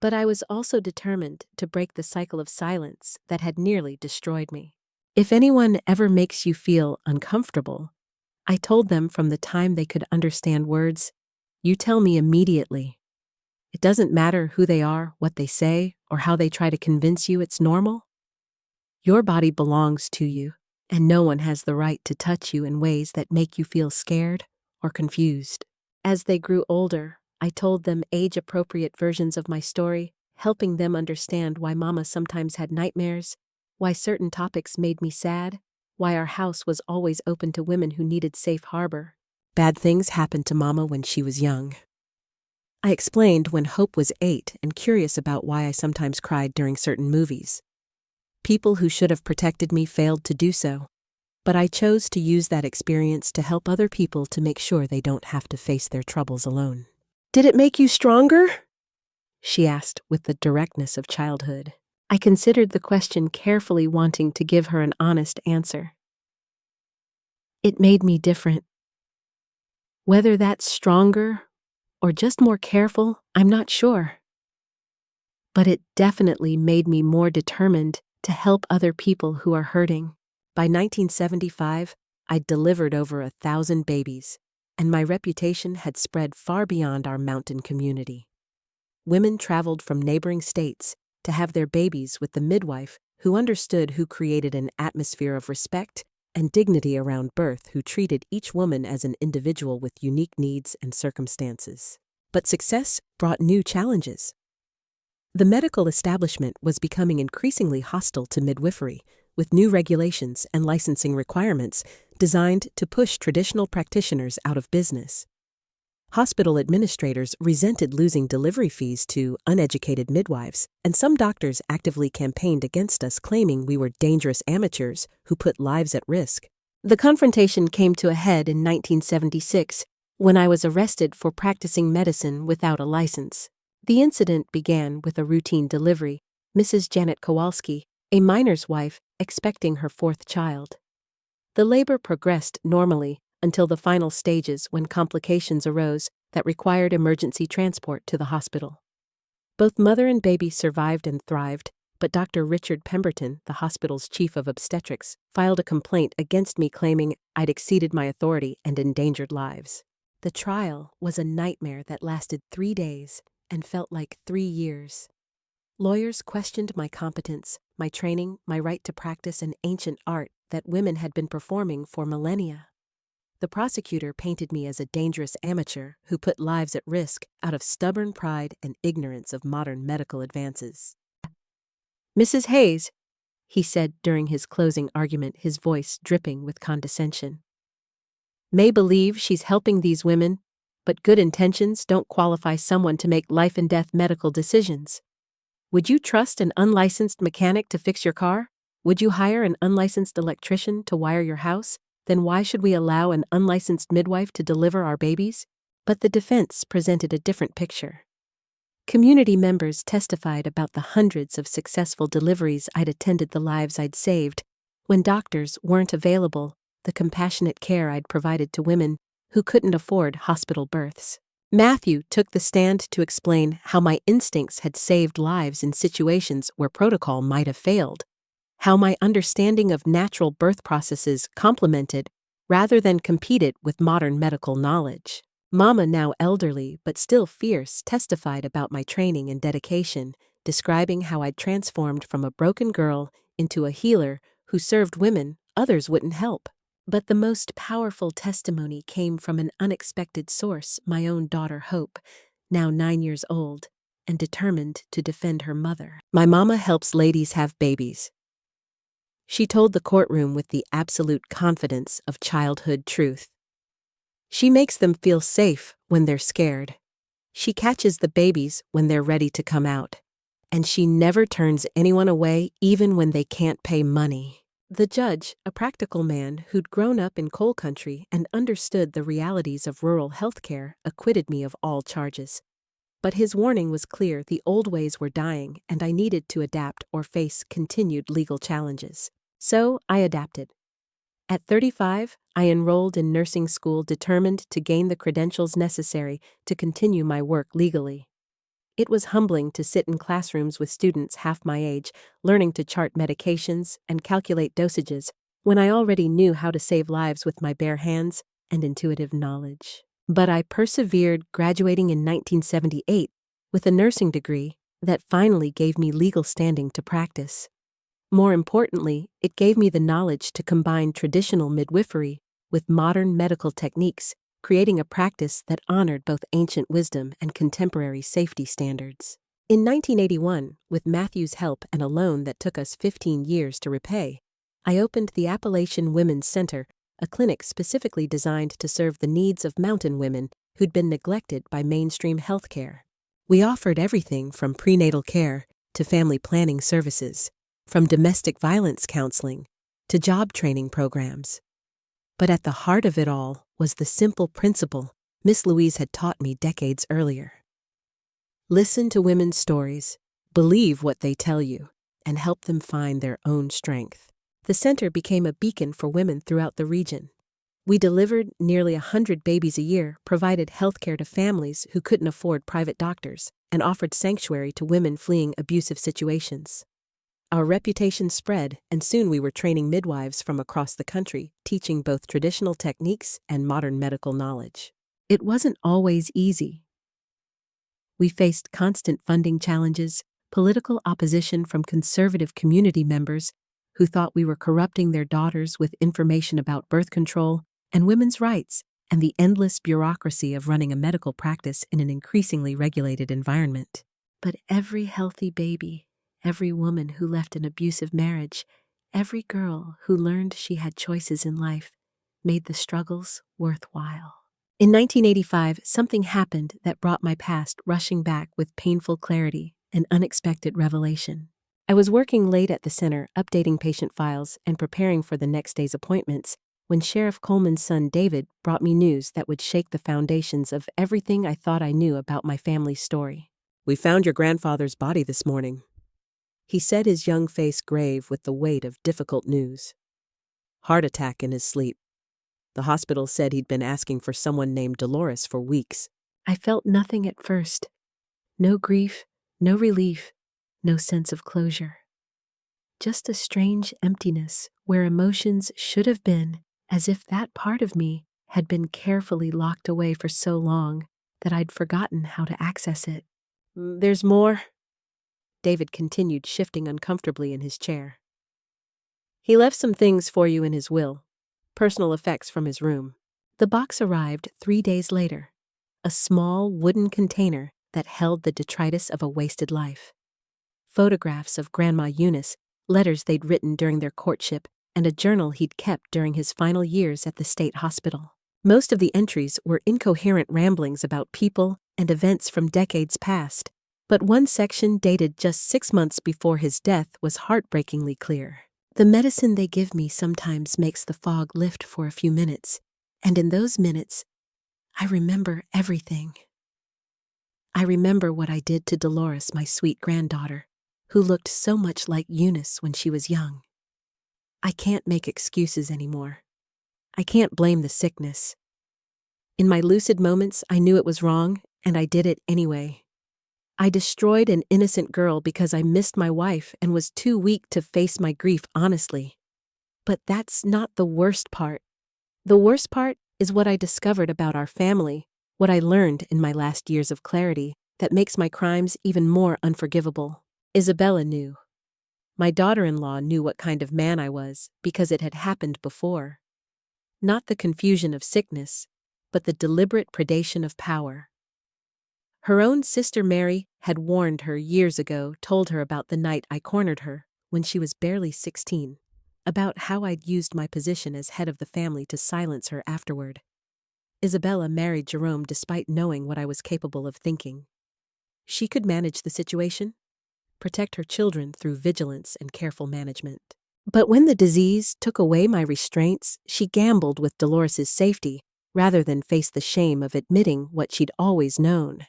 But I was also determined to break the cycle of silence that had nearly destroyed me. If anyone ever makes you feel uncomfortable, I told them from the time they could understand words, you tell me immediately. It doesn't matter who they are, what they say, or how they try to convince you it's normal. Your body belongs to you, and no one has the right to touch you in ways that make you feel scared or confused. As they grew older, I told them age-appropriate versions of my story, helping them understand why Mama sometimes had nightmares, why certain topics made me sad, why our house was always open to women who needed safe harbor. Bad things happened to Mama when she was young. I explained when Hope was 8 and curious about why I sometimes cried during certain movies. People who should have protected me failed to do so, but I chose to use that experience to help other people to make sure they don't have to face their troubles alone. "Did it make you stronger?" she asked with the directness of childhood. I considered the question carefully, wanting to give her an honest answer. It made me different. Whether that's stronger or just more careful, I'm not sure. But it definitely made me more determined to help other people who are hurting. By 1975, I'd delivered over 1,000 babies, and my reputation had spread far beyond our mountain community. Women traveled from neighboring states to have their babies with the midwife who understood, who created an atmosphere of respect and dignity around birth, who treated each woman as an individual with unique needs and circumstances. But success brought new challenges. The medical establishment was becoming increasingly hostile to midwifery, with new regulations and licensing requirements designed to push traditional practitioners out of business. Hospital administrators resented losing delivery fees to uneducated midwives, and some doctors actively campaigned against us, claiming we were dangerous amateurs who put lives at risk. The confrontation came to a head in 1976 when I was arrested for practicing medicine without a license. The incident began with a routine delivery, Mrs. Janet Kowalski, a miner's wife, expecting her 4th child. The labor progressed normally until the final stages, when complications arose that required emergency transport to the hospital. Both mother and baby survived and thrived, but Dr. Richard Pemberton, the hospital's chief of obstetrics, filed a complaint against me, claiming I'd exceeded my authority and endangered lives. The trial was a nightmare that lasted 3 days and felt like 3 years. Lawyers questioned my competence, my training, my right to practice an ancient art that women had been performing for millennia. The prosecutor painted me as a dangerous amateur who put lives at risk out of stubborn pride and ignorance of modern medical advances. "Mrs. Hayes," he said during his closing argument, his voice dripping with condescension, "may believe she's helping these women, but good intentions don't qualify someone to make life-and-death medical decisions. Would you trust an unlicensed mechanic to fix your car? Would you hire an unlicensed electrician to wire your house? Then why should we allow an unlicensed midwife to deliver our babies?" But the defense presented a different picture. Community members testified about the hundreds of successful deliveries I'd attended, the lives I'd saved, when doctors weren't available, the compassionate care I'd provided to women who couldn't afford hospital births. Matthew took the stand to explain how my instincts had saved lives in situations where protocol might have failed, how my understanding of natural birth processes complemented rather than competed with modern medical knowledge. Mama, now elderly but still fierce, testified about my training and dedication, describing how I'd transformed from a broken girl into a healer who served women others wouldn't help. But the most powerful testimony came from an unexpected source, my own daughter Hope, now 9 years old, and determined to defend her mother. "My mama helps ladies have babies," she told the courtroom with the absolute confidence of childhood truth. "She makes them feel safe when they're scared. She catches the babies when they're ready to come out. And she never turns anyone away, even when they can't pay money." The judge, a practical man who'd grown up in coal country and understood the realities of rural healthcare, acquitted me of all charges. But his warning was clear: the old ways were dying, and I needed to adapt or face continued legal challenges. So I adapted. At 35, I enrolled in nursing school, determined to gain the credentials necessary to continue my work legally. It was humbling to sit in classrooms with students half my age, learning to chart medications and calculate dosages, when I already knew how to save lives with my bare hands and intuitive knowledge. But I persevered, graduating in 1978 with a nursing degree that finally gave me legal standing to practice. More importantly, it gave me the knowledge to combine traditional midwifery with modern medical techniques, creating a practice that honored both ancient wisdom and contemporary safety standards. In 1981, with Matthew's help and a loan that took us 15 years to repay, I opened the Appalachian Women's Center, a clinic specifically designed to serve the needs of mountain women who'd been neglected by mainstream healthcare. We offered everything from prenatal care to family planning services, from domestic violence counseling to job training programs. But at the heart of it all was the simple principle Miss Louise had taught me decades earlier. Listen to women's stories, believe what they tell you, and help them find their own strength. The center became a beacon for women throughout the region. We delivered nearly 100 babies a year, provided healthcare to families who couldn't afford private doctors, and offered sanctuary to women fleeing abusive situations. Our reputation spread, and soon we were training midwives from across the country, teaching both traditional techniques and modern medical knowledge. It wasn't always easy. We faced constant funding challenges, political opposition from conservative community members who thought we were corrupting their daughters with information about birth control and women's rights, and the endless bureaucracy of running a medical practice in an increasingly regulated environment. But every healthy baby, every woman who left an abusive marriage, every girl who learned she had choices in life, made the struggles worthwhile. In 1985, something happened that brought my past rushing back with painful clarity and unexpected revelation. I was working late at the center, updating patient files and preparing for the next day's appointments, when Sheriff Coleman's son David brought me news that would shake the foundations of everything I thought I knew about my family's story. "We found your grandfather's body this morning," he said, his young face grave with the weight of difficult news. "Heart attack in his sleep. The hospital said he'd been asking for someone named Dolores for weeks." I felt nothing at first. No grief, no relief, no sense of closure. Just a strange emptiness where emotions should have been, as if that part of me had been carefully locked away for so long that I'd forgotten how to access it. "There's more," David continued, shifting uncomfortably in his chair. "He left some things for you in his will, personal effects from his room." The box arrived 3 days later, a small wooden container that held the detritus of a wasted life. Photographs of Grandma Eunice, letters they'd written during their courtship, and a journal he'd kept during his final years at the state hospital. Most of the entries were incoherent ramblings about people and events from decades past, but one section dated just 6 months before his death was heartbreakingly clear. "The medicine they give me sometimes makes the fog lift for a few minutes, and in those minutes, I remember everything. I remember what I did to Dolores, my sweet granddaughter, who looked so much like Eunice when she was young. I can't make excuses anymore. I can't blame the sickness. In my lucid moments, I knew it was wrong, and I did it anyway. I destroyed an innocent girl because I missed my wife and was too weak to face my grief honestly. But that's not the worst part. The worst part is what I discovered about our family, what I learned in my last years of clarity that makes my crimes even more unforgivable. Isabella knew. My daughter-in-law knew what kind of man I was because it had happened before. Not the confusion of sickness, but the deliberate predation of power. Her own sister Mary had warned her years ago, told her about the night I cornered her, when she was barely 16, about how I'd used my position as head of the family to silence her afterward. Isabella married Jerome despite knowing what I was capable of thinking. She could manage the situation, protect her children through vigilance and careful management. But when the disease took away my restraints, she gambled with Dolores's safety rather than face the shame of admitting what she'd always known.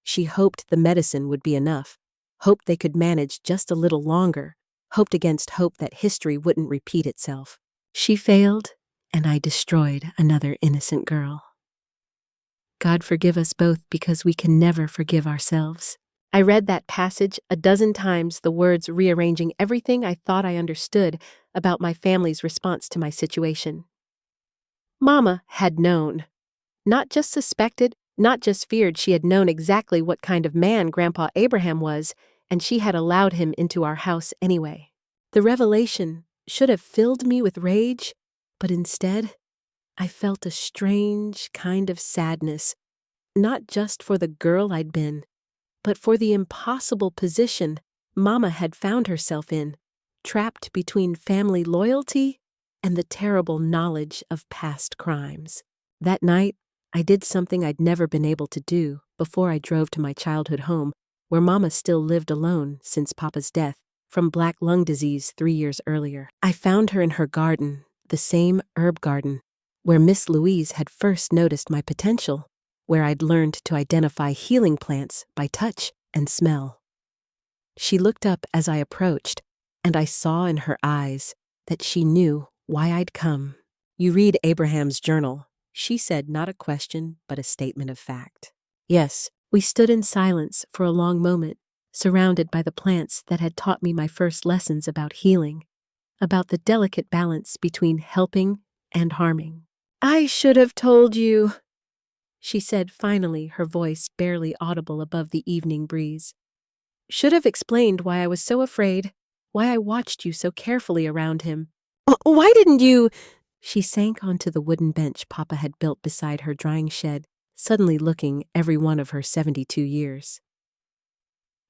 She hoped the medicine would be enough, hoped they could manage just a little longer, hoped against hope that history wouldn't repeat itself. She failed, and I destroyed another innocent girl. God forgive us both because we can never forgive ourselves. I read that passage a dozen times, the words rearranging everything I thought I understood about my family's response to my situation. Mama had known. Not just suspected, not just feared, she had known exactly what kind of man Grandpa Abraham was, and she had allowed him into our house anyway. The revelation should have filled me with rage, but instead, I felt a strange kind of sadness, not just for the girl I'd been, but for the impossible position Mama had found herself in, trapped between family loyalty and the terrible knowledge of past crimes. That night, I did something I'd never been able to do before I drove to my childhood home, where Mama still lived alone since Papa's death from black lung disease 3 years earlier. I found her in her garden, the same herb garden, where Miss Louise had first noticed my potential, where I'd learned to identify healing plants by touch and smell. She looked up as I approached, and I saw in her eyes that she knew why I'd come. "You read Abraham's journal," she said, not a question, but a statement of fact. Yes. We stood in silence for a long moment, surrounded by the plants that had taught me my first lessons about healing, about the delicate balance between helping and harming. "I should have told you," she said finally, her voice barely audible above the evening breeze. "Should have explained why I was so afraid, why I watched you so carefully around him. Why didn't you—" She sank onto the wooden bench Papa had built beside her drying shed, suddenly looking every one of her 72 years.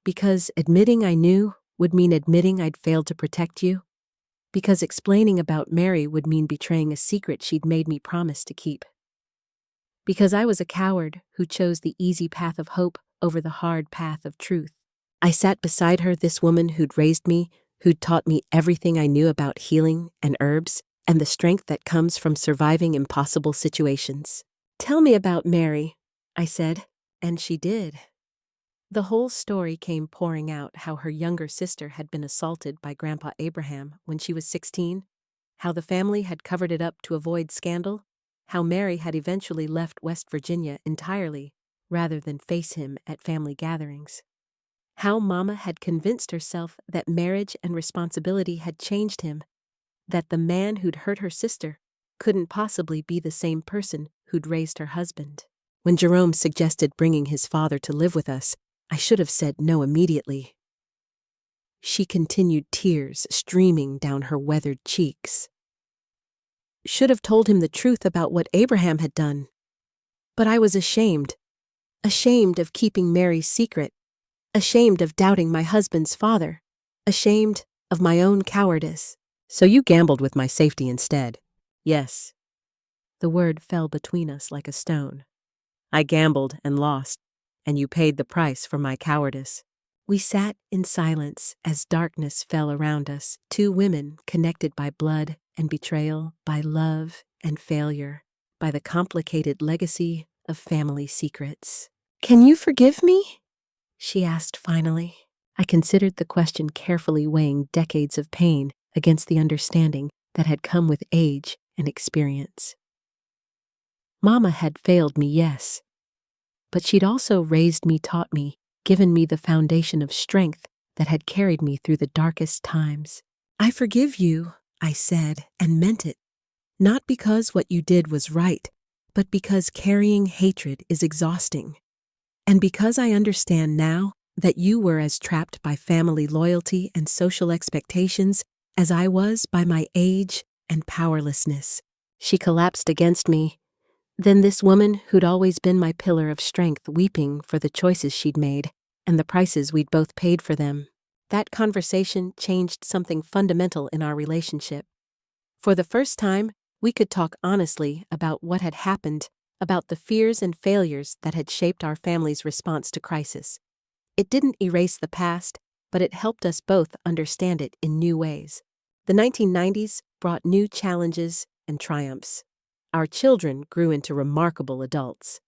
"Because admitting I knew would mean admitting I'd failed to protect you. Because explaining about Mary would mean betraying a secret she'd made me promise to keep. Because I was a coward who chose the easy path of hope over the hard path of truth. I sat beside her, this woman who'd raised me, who'd taught me everything I knew about healing and herbs and the strength that comes from surviving impossible situations. "Tell me about Mary," I said, and she did. The whole story came pouring out: how her younger sister had been assaulted by Grandpa Abraham when she was 16, how the family had covered it up to avoid scandal, how Mary had eventually left West Virginia entirely rather than face him at family gatherings, how Mama had convinced herself that marriage and responsibility had changed him, that the man who'd hurt her sister couldn't possibly be the same person who'd raised her husband. When Jerome suggested bringing his father to live with us, I should have said no immediately. She continued, tears streaming down her weathered cheeks. Should have told him the truth about what Abraham had done. But I was ashamed of keeping Mary's secret, ashamed of doubting my husband's father, ashamed of my own cowardice. "So you gambled with my safety instead." "Yes." The word fell between us like a stone. "I gambled and lost, and you paid the price for my cowardice." We sat in silence as darkness fell around us, two women connected by blood and betrayal, by love and failure, by the complicated legacy of family secrets. "Can you forgive me?" she asked finally. I considered the question carefully, weighing decades of pain against the understanding that had come with age and experience. Mama had failed me, yes, but she'd also raised me, taught me, given me the foundation of strength that had carried me through the darkest times. "I forgive you," I said, and meant it, not because what you did was right, but because carrying hatred is exhausting, and because I understand now that you were as trapped by family loyalty and social expectations as I was by my age and powerlessness. She collapsed against me. Then this woman who'd always been my pillar of strength, weeping for the choices she'd made and the prices we'd both paid for them. That conversation changed something fundamental in our relationship. For the first time, we could talk honestly about what had happened, about the fears and failures that had shaped our family's response to crisis. It didn't erase the past, but it helped us both understand it in new ways. The 1990s brought new challenges and triumphs. Our children grew into remarkable adults.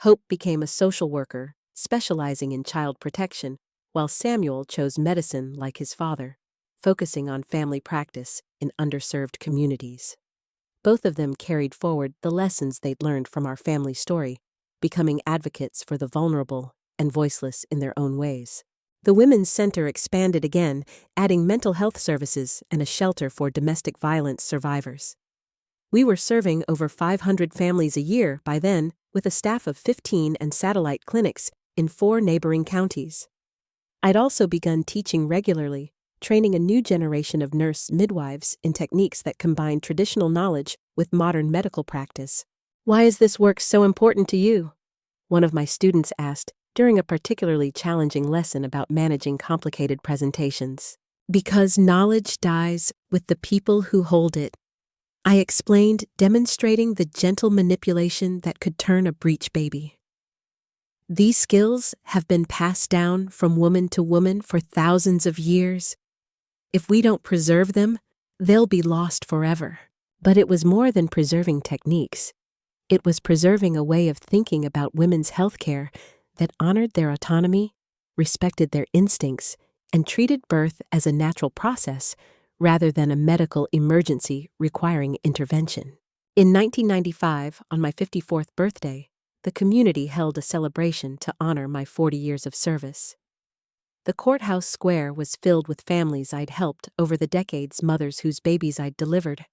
Hope became a social worker, specializing in child protection, while Samuel chose medicine like his father, focusing on family practice in underserved communities. Both of them carried forward the lessons they'd learned from our family story, becoming advocates for the vulnerable and voiceless in their own ways. The Women's Center expanded again, adding mental health services and a shelter for domestic violence survivors. We were serving over 500 families a year by then, with a staff of 15 and satellite clinics in 4 neighboring counties. I'd also begun teaching regularly, training a new generation of nurse midwives in techniques that combine traditional knowledge with modern medical practice. "Why is this work so important to you?" one of my students asked during a particularly challenging lesson about managing complicated presentations. "Because knowledge dies with the people who hold it," I explained, demonstrating the gentle manipulation that could turn a breech baby. These skills have been passed down from woman to woman for thousands of years. If we don't preserve them, they'll be lost forever. But it was more than preserving techniques. It was preserving a way of thinking about women's healthcare that honored their autonomy, respected their instincts, and treated birth as a natural process rather than a medical emergency requiring intervention. In 1995, on my 54th birthday, the community held a celebration to honor my 40 years of service. The courthouse square was filled with families I'd helped over the decades, mothers whose babies I'd delivered,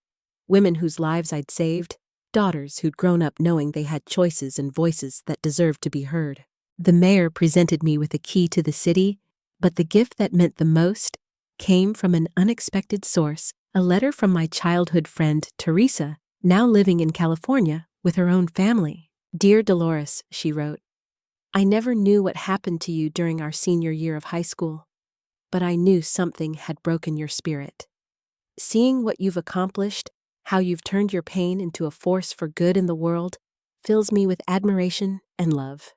women whose lives I'd saved, daughters who'd grown up knowing they had choices and voices that deserved to be heard. The mayor presented me with a key to the city, but the gift that meant the most came from an unexpected source, a letter from my childhood friend Teresa, now living in California with her own family. "Dear Dolores," she wrote, "I never knew what happened to you during our senior year of high school, but I knew something had broken your spirit. Seeing what you've accomplished, how you've turned your pain into a force for good in the world, fills me with admiration and love.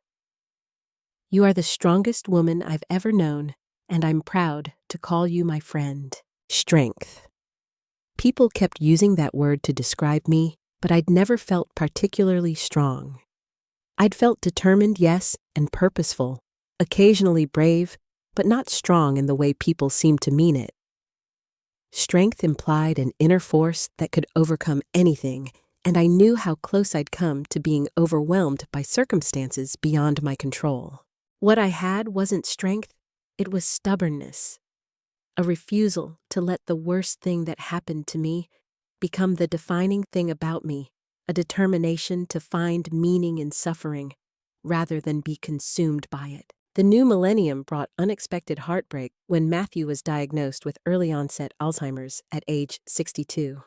You are the strongest woman I've ever known, and I'm proud to call you my friend." Strength. People kept using that word to describe me, but I'd never felt particularly strong. I'd felt determined, yes, and purposeful, occasionally brave, but not strong in the way people seem to mean it. Strength implied an inner force that could overcome anything, and I knew how close I'd come to being overwhelmed by circumstances beyond my control. What I had wasn't strength, it was stubbornness. A refusal to let the worst thing that happened to me become the defining thing about me, a determination to find meaning in suffering rather than be consumed by it. The new millennium brought unexpected heartbreak when Matthew was diagnosed with early-onset Alzheimer's at age 62.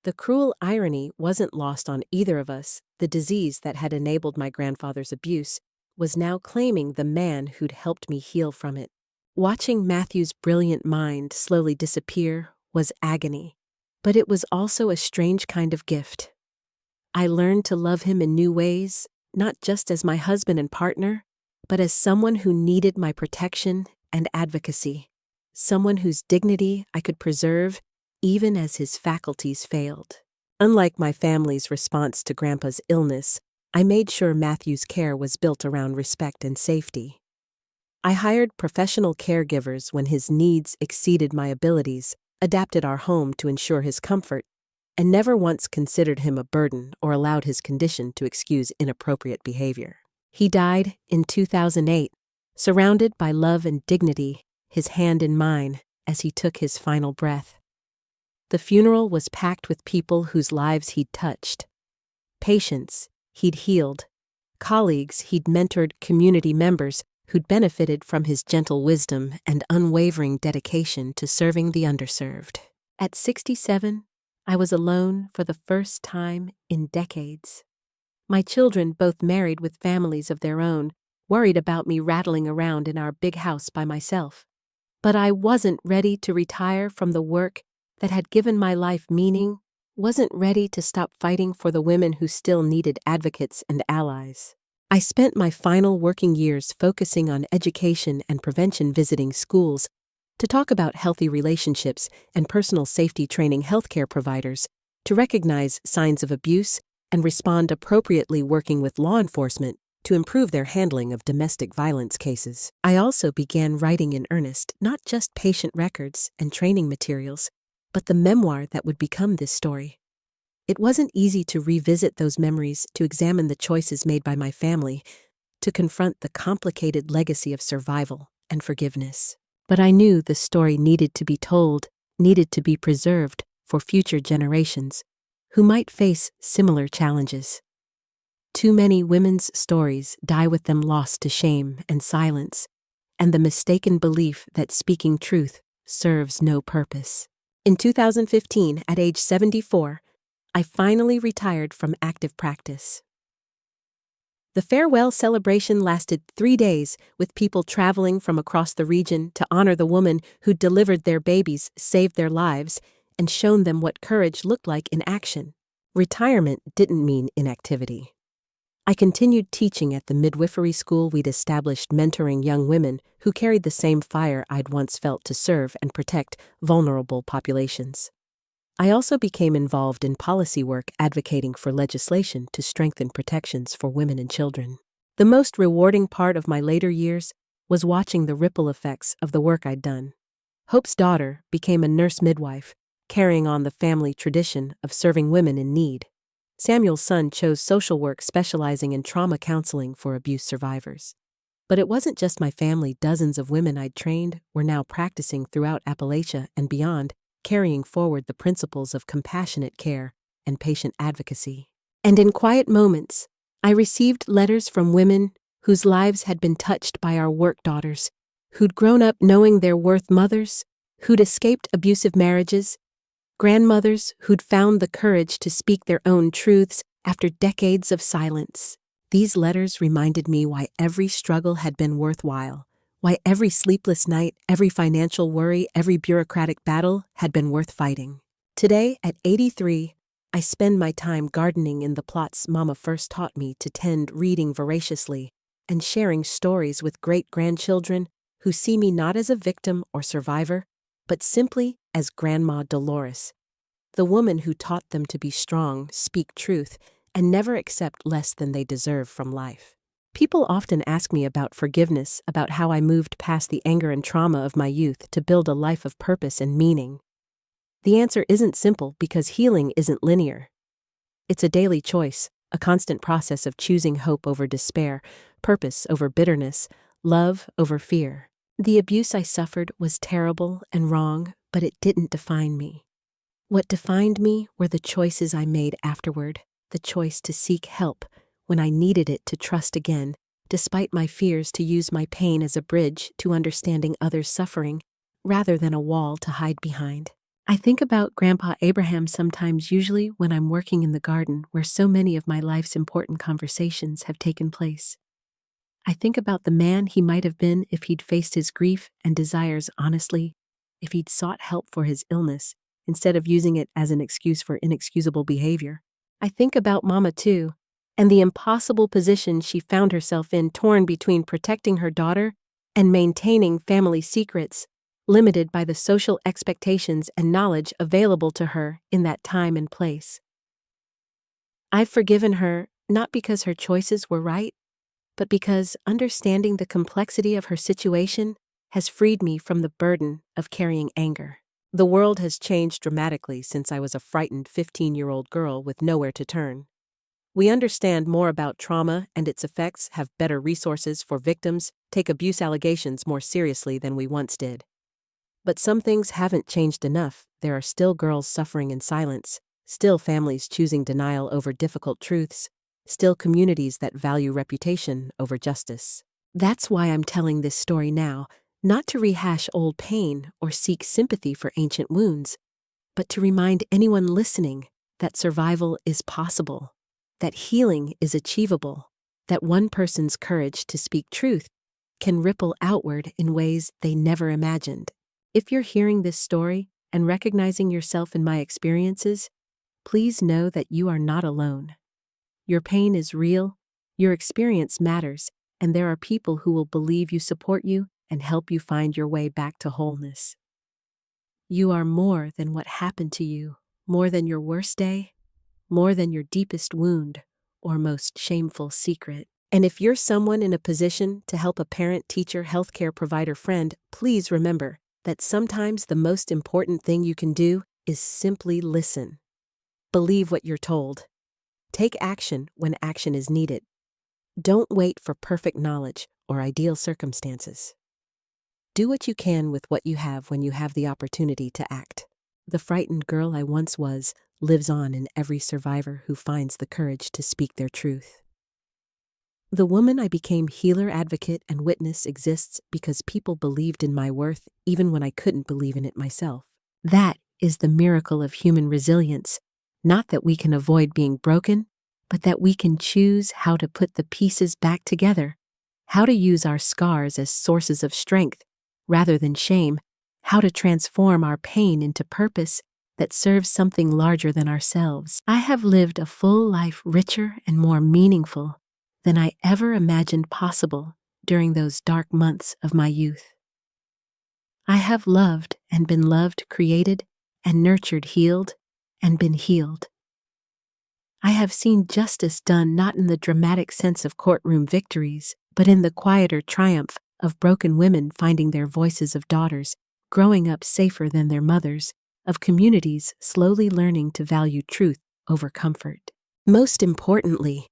The cruel irony wasn't lost on either of us. The disease that had enabled my grandfather's abuse was now claiming the man who'd helped me heal from it. Watching Matthew's brilliant mind slowly disappear was agony, but it was also a strange kind of gift. I learned to love him in new ways, not just as my husband and partner, but as someone who needed my protection and advocacy, someone whose dignity I could preserve even as his faculties failed. Unlike my family's response to Grandpa's illness, I made sure Matthew's care was built around respect and safety. I hired professional caregivers when his needs exceeded my abilities, adapted our home to ensure his comfort, and never once considered him a burden or allowed his condition to excuse inappropriate behavior. He died in 2008, surrounded by love and dignity, his hand in mine as he took his final breath. The funeral was packed with people whose lives he'd touched, patients he'd healed, colleagues he'd mentored, community members who'd benefited from his gentle wisdom and unwavering dedication to serving the underserved. At 67, I was alone for the first time in decades. My children, both married with families of their own, worried about me rattling around in our big house by myself. But I wasn't ready to retire from the work that had given my life meaning, wasn't ready to stop fighting for the women who still needed advocates and allies. I spent my final working years focusing on education and prevention, visiting schools to talk about healthy relationships and personal safety, training healthcare providers to recognize signs of abuse and respond appropriately, working with law enforcement to improve their handling of domestic violence cases. I also began writing in earnest, not just patient records and training materials, but the memoir that would become this story. It wasn't easy to revisit those memories, to examine the choices made by my family, to confront the complicated legacy of survival and forgiveness. But I knew the story needed to be told, needed to be preserved for future generations who might face similar challenges. Too many women's stories die with them, lost to shame and silence, and the mistaken belief that speaking truth serves no purpose. In 2015, at age 74, I finally retired from active practice. The farewell celebration lasted 3 days, with people traveling from across the region to honor the woman who delivered their babies, saved their lives, and shown them what courage looked like in action. Retirement didn't mean inactivity. I continued teaching at the midwifery school we'd established, mentoring young women who carried the same fire I'd once felt to serve and protect vulnerable populations. I also became involved in policy work advocating for legislation to strengthen protections for women and children. The most rewarding part of my later years was watching the ripple effects of the work I'd done. Hope's daughter became a nurse midwife, carrying on the family tradition of serving women in need. Samuel's son chose social work, specializing in trauma counseling for abuse survivors. But it wasn't just my family. Dozens of women I'd trained were now practicing throughout Appalachia and beyond, carrying forward the principles of compassionate care and patient advocacy. And in quiet moments, I received letters from women whose lives had been touched by our work, daughters who'd grown up knowing their worth, mothers who'd escaped abusive marriages, grandmothers who'd found the courage to speak their own truths after decades of silence. These letters reminded me why every struggle had been worthwhile, why every sleepless night, every financial worry, every bureaucratic battle had been worth fighting. Today, at 83, I spend my time gardening in the plots Mama first taught me to tend, reading voraciously, and sharing stories with great-grandchildren who see me not as a victim or survivor, but simply as Grandma Dolores, the woman who taught them to be strong, speak truth, and never accept less than they deserve from life. People often ask me about forgiveness, about how I moved past the anger and trauma of my youth to build a life of purpose and meaning. The answer isn't simple because healing isn't linear. It's a daily choice, a constant process of choosing hope over despair, purpose over bitterness, love over fear. The abuse I suffered was terrible and wrong, but it didn't define me. What defined me were the choices I made afterward, the choice to seek help when I needed it, to trust again, despite my fears, to use my pain as a bridge to understanding others' suffering, rather than a wall to hide behind. I think about Grandpa Abraham sometimes, usually when I'm working in the garden where so many of my life's important conversations have taken place. I think about the man he might have been if he'd faced his grief and desires honestly, if he'd sought help for his illness instead of using it as an excuse for inexcusable behavior. I think about Mama too, and the impossible position she found herself in, torn between protecting her daughter and maintaining family secrets, limited by the social expectations and knowledge available to her in that time and place. I've forgiven her not because her choices were right, but because understanding the complexity of her situation has freed me from the burden of carrying anger. The world has changed dramatically since I was a frightened 15-year-old girl with nowhere to turn. We understand more about trauma and its effects, have better resources for victims, take abuse allegations more seriously than we once did. But some things haven't changed enough. There are still girls suffering in silence, still families choosing denial over difficult truths, still communities that value reputation over justice. That's why I'm telling this story now, not to rehash old pain or seek sympathy for ancient wounds, but to remind anyone listening that survival is possible, that healing is achievable, that one person's courage to speak truth can ripple outward in ways they never imagined. If you're hearing this story and recognizing yourself in my experiences, please know that you are not alone. Your pain is real, your experience matters, and there are people who will believe you, support you, and help you find your way back to wholeness. You are more than what happened to you, more than your worst day, more than your deepest wound or most shameful secret. And if you're someone in a position to help a parent, teacher, healthcare provider, friend, please remember that sometimes the most important thing you can do is simply listen. Believe what you're told. Take action when action is needed. Don't wait for perfect knowledge or ideal circumstances. Do what you can with what you have when you have the opportunity to act. The frightened girl I once was lives on in every survivor who finds the courage to speak their truth. The woman I became, healer, advocate, and witness, exists because people believed in my worth even when I couldn't believe in it myself. That is the miracle of human resilience. Not that we can avoid being broken, but that we can choose how to put the pieces back together, how to use our scars as sources of strength rather than shame, how to transform our pain into purpose that serves something larger than ourselves. I have lived a full life richer and more meaningful than I ever imagined possible during those dark months of my youth. I have loved and been loved, created and nurtured, healed and been healed. I have seen justice done not in the dramatic sense of courtroom victories, but in the quieter triumph of broken women finding their voices, of daughters growing up safer than their mothers, of communities slowly learning to value truth over comfort. Most importantly,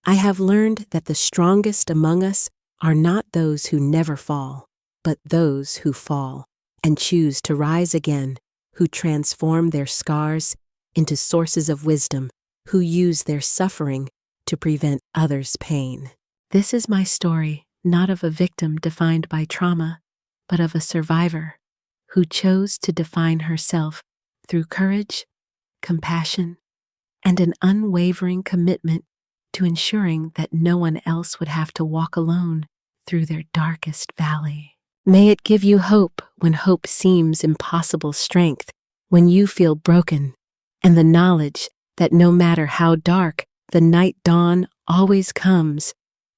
I have learned that the strongest among us are not those who never fall, but those who fall and choose to rise again, who transform their scars into sources of wisdom, who use their suffering to prevent others' pain. This is my story, not of a victim defined by trauma, but of a survivor who chose to define herself through courage, compassion, and an unwavering commitment to ensuring that no one else would have to walk alone through their darkest valley. May it give you hope when hope seems impossible, strength when you feel broken, and the knowledge that no matter how dark, the night dawn always comes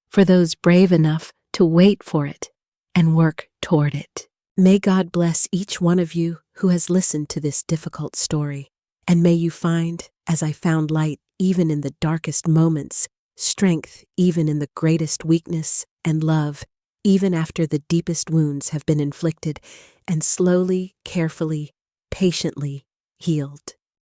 for those brave enough to wait for it and work toward it. May God bless each one of you who has listened to this difficult story, and may you find, as I found, light even in the darkest moments, strength even in the greatest weakness, and love even after the deepest wounds have been inflicted and slowly, carefully, patiently healed.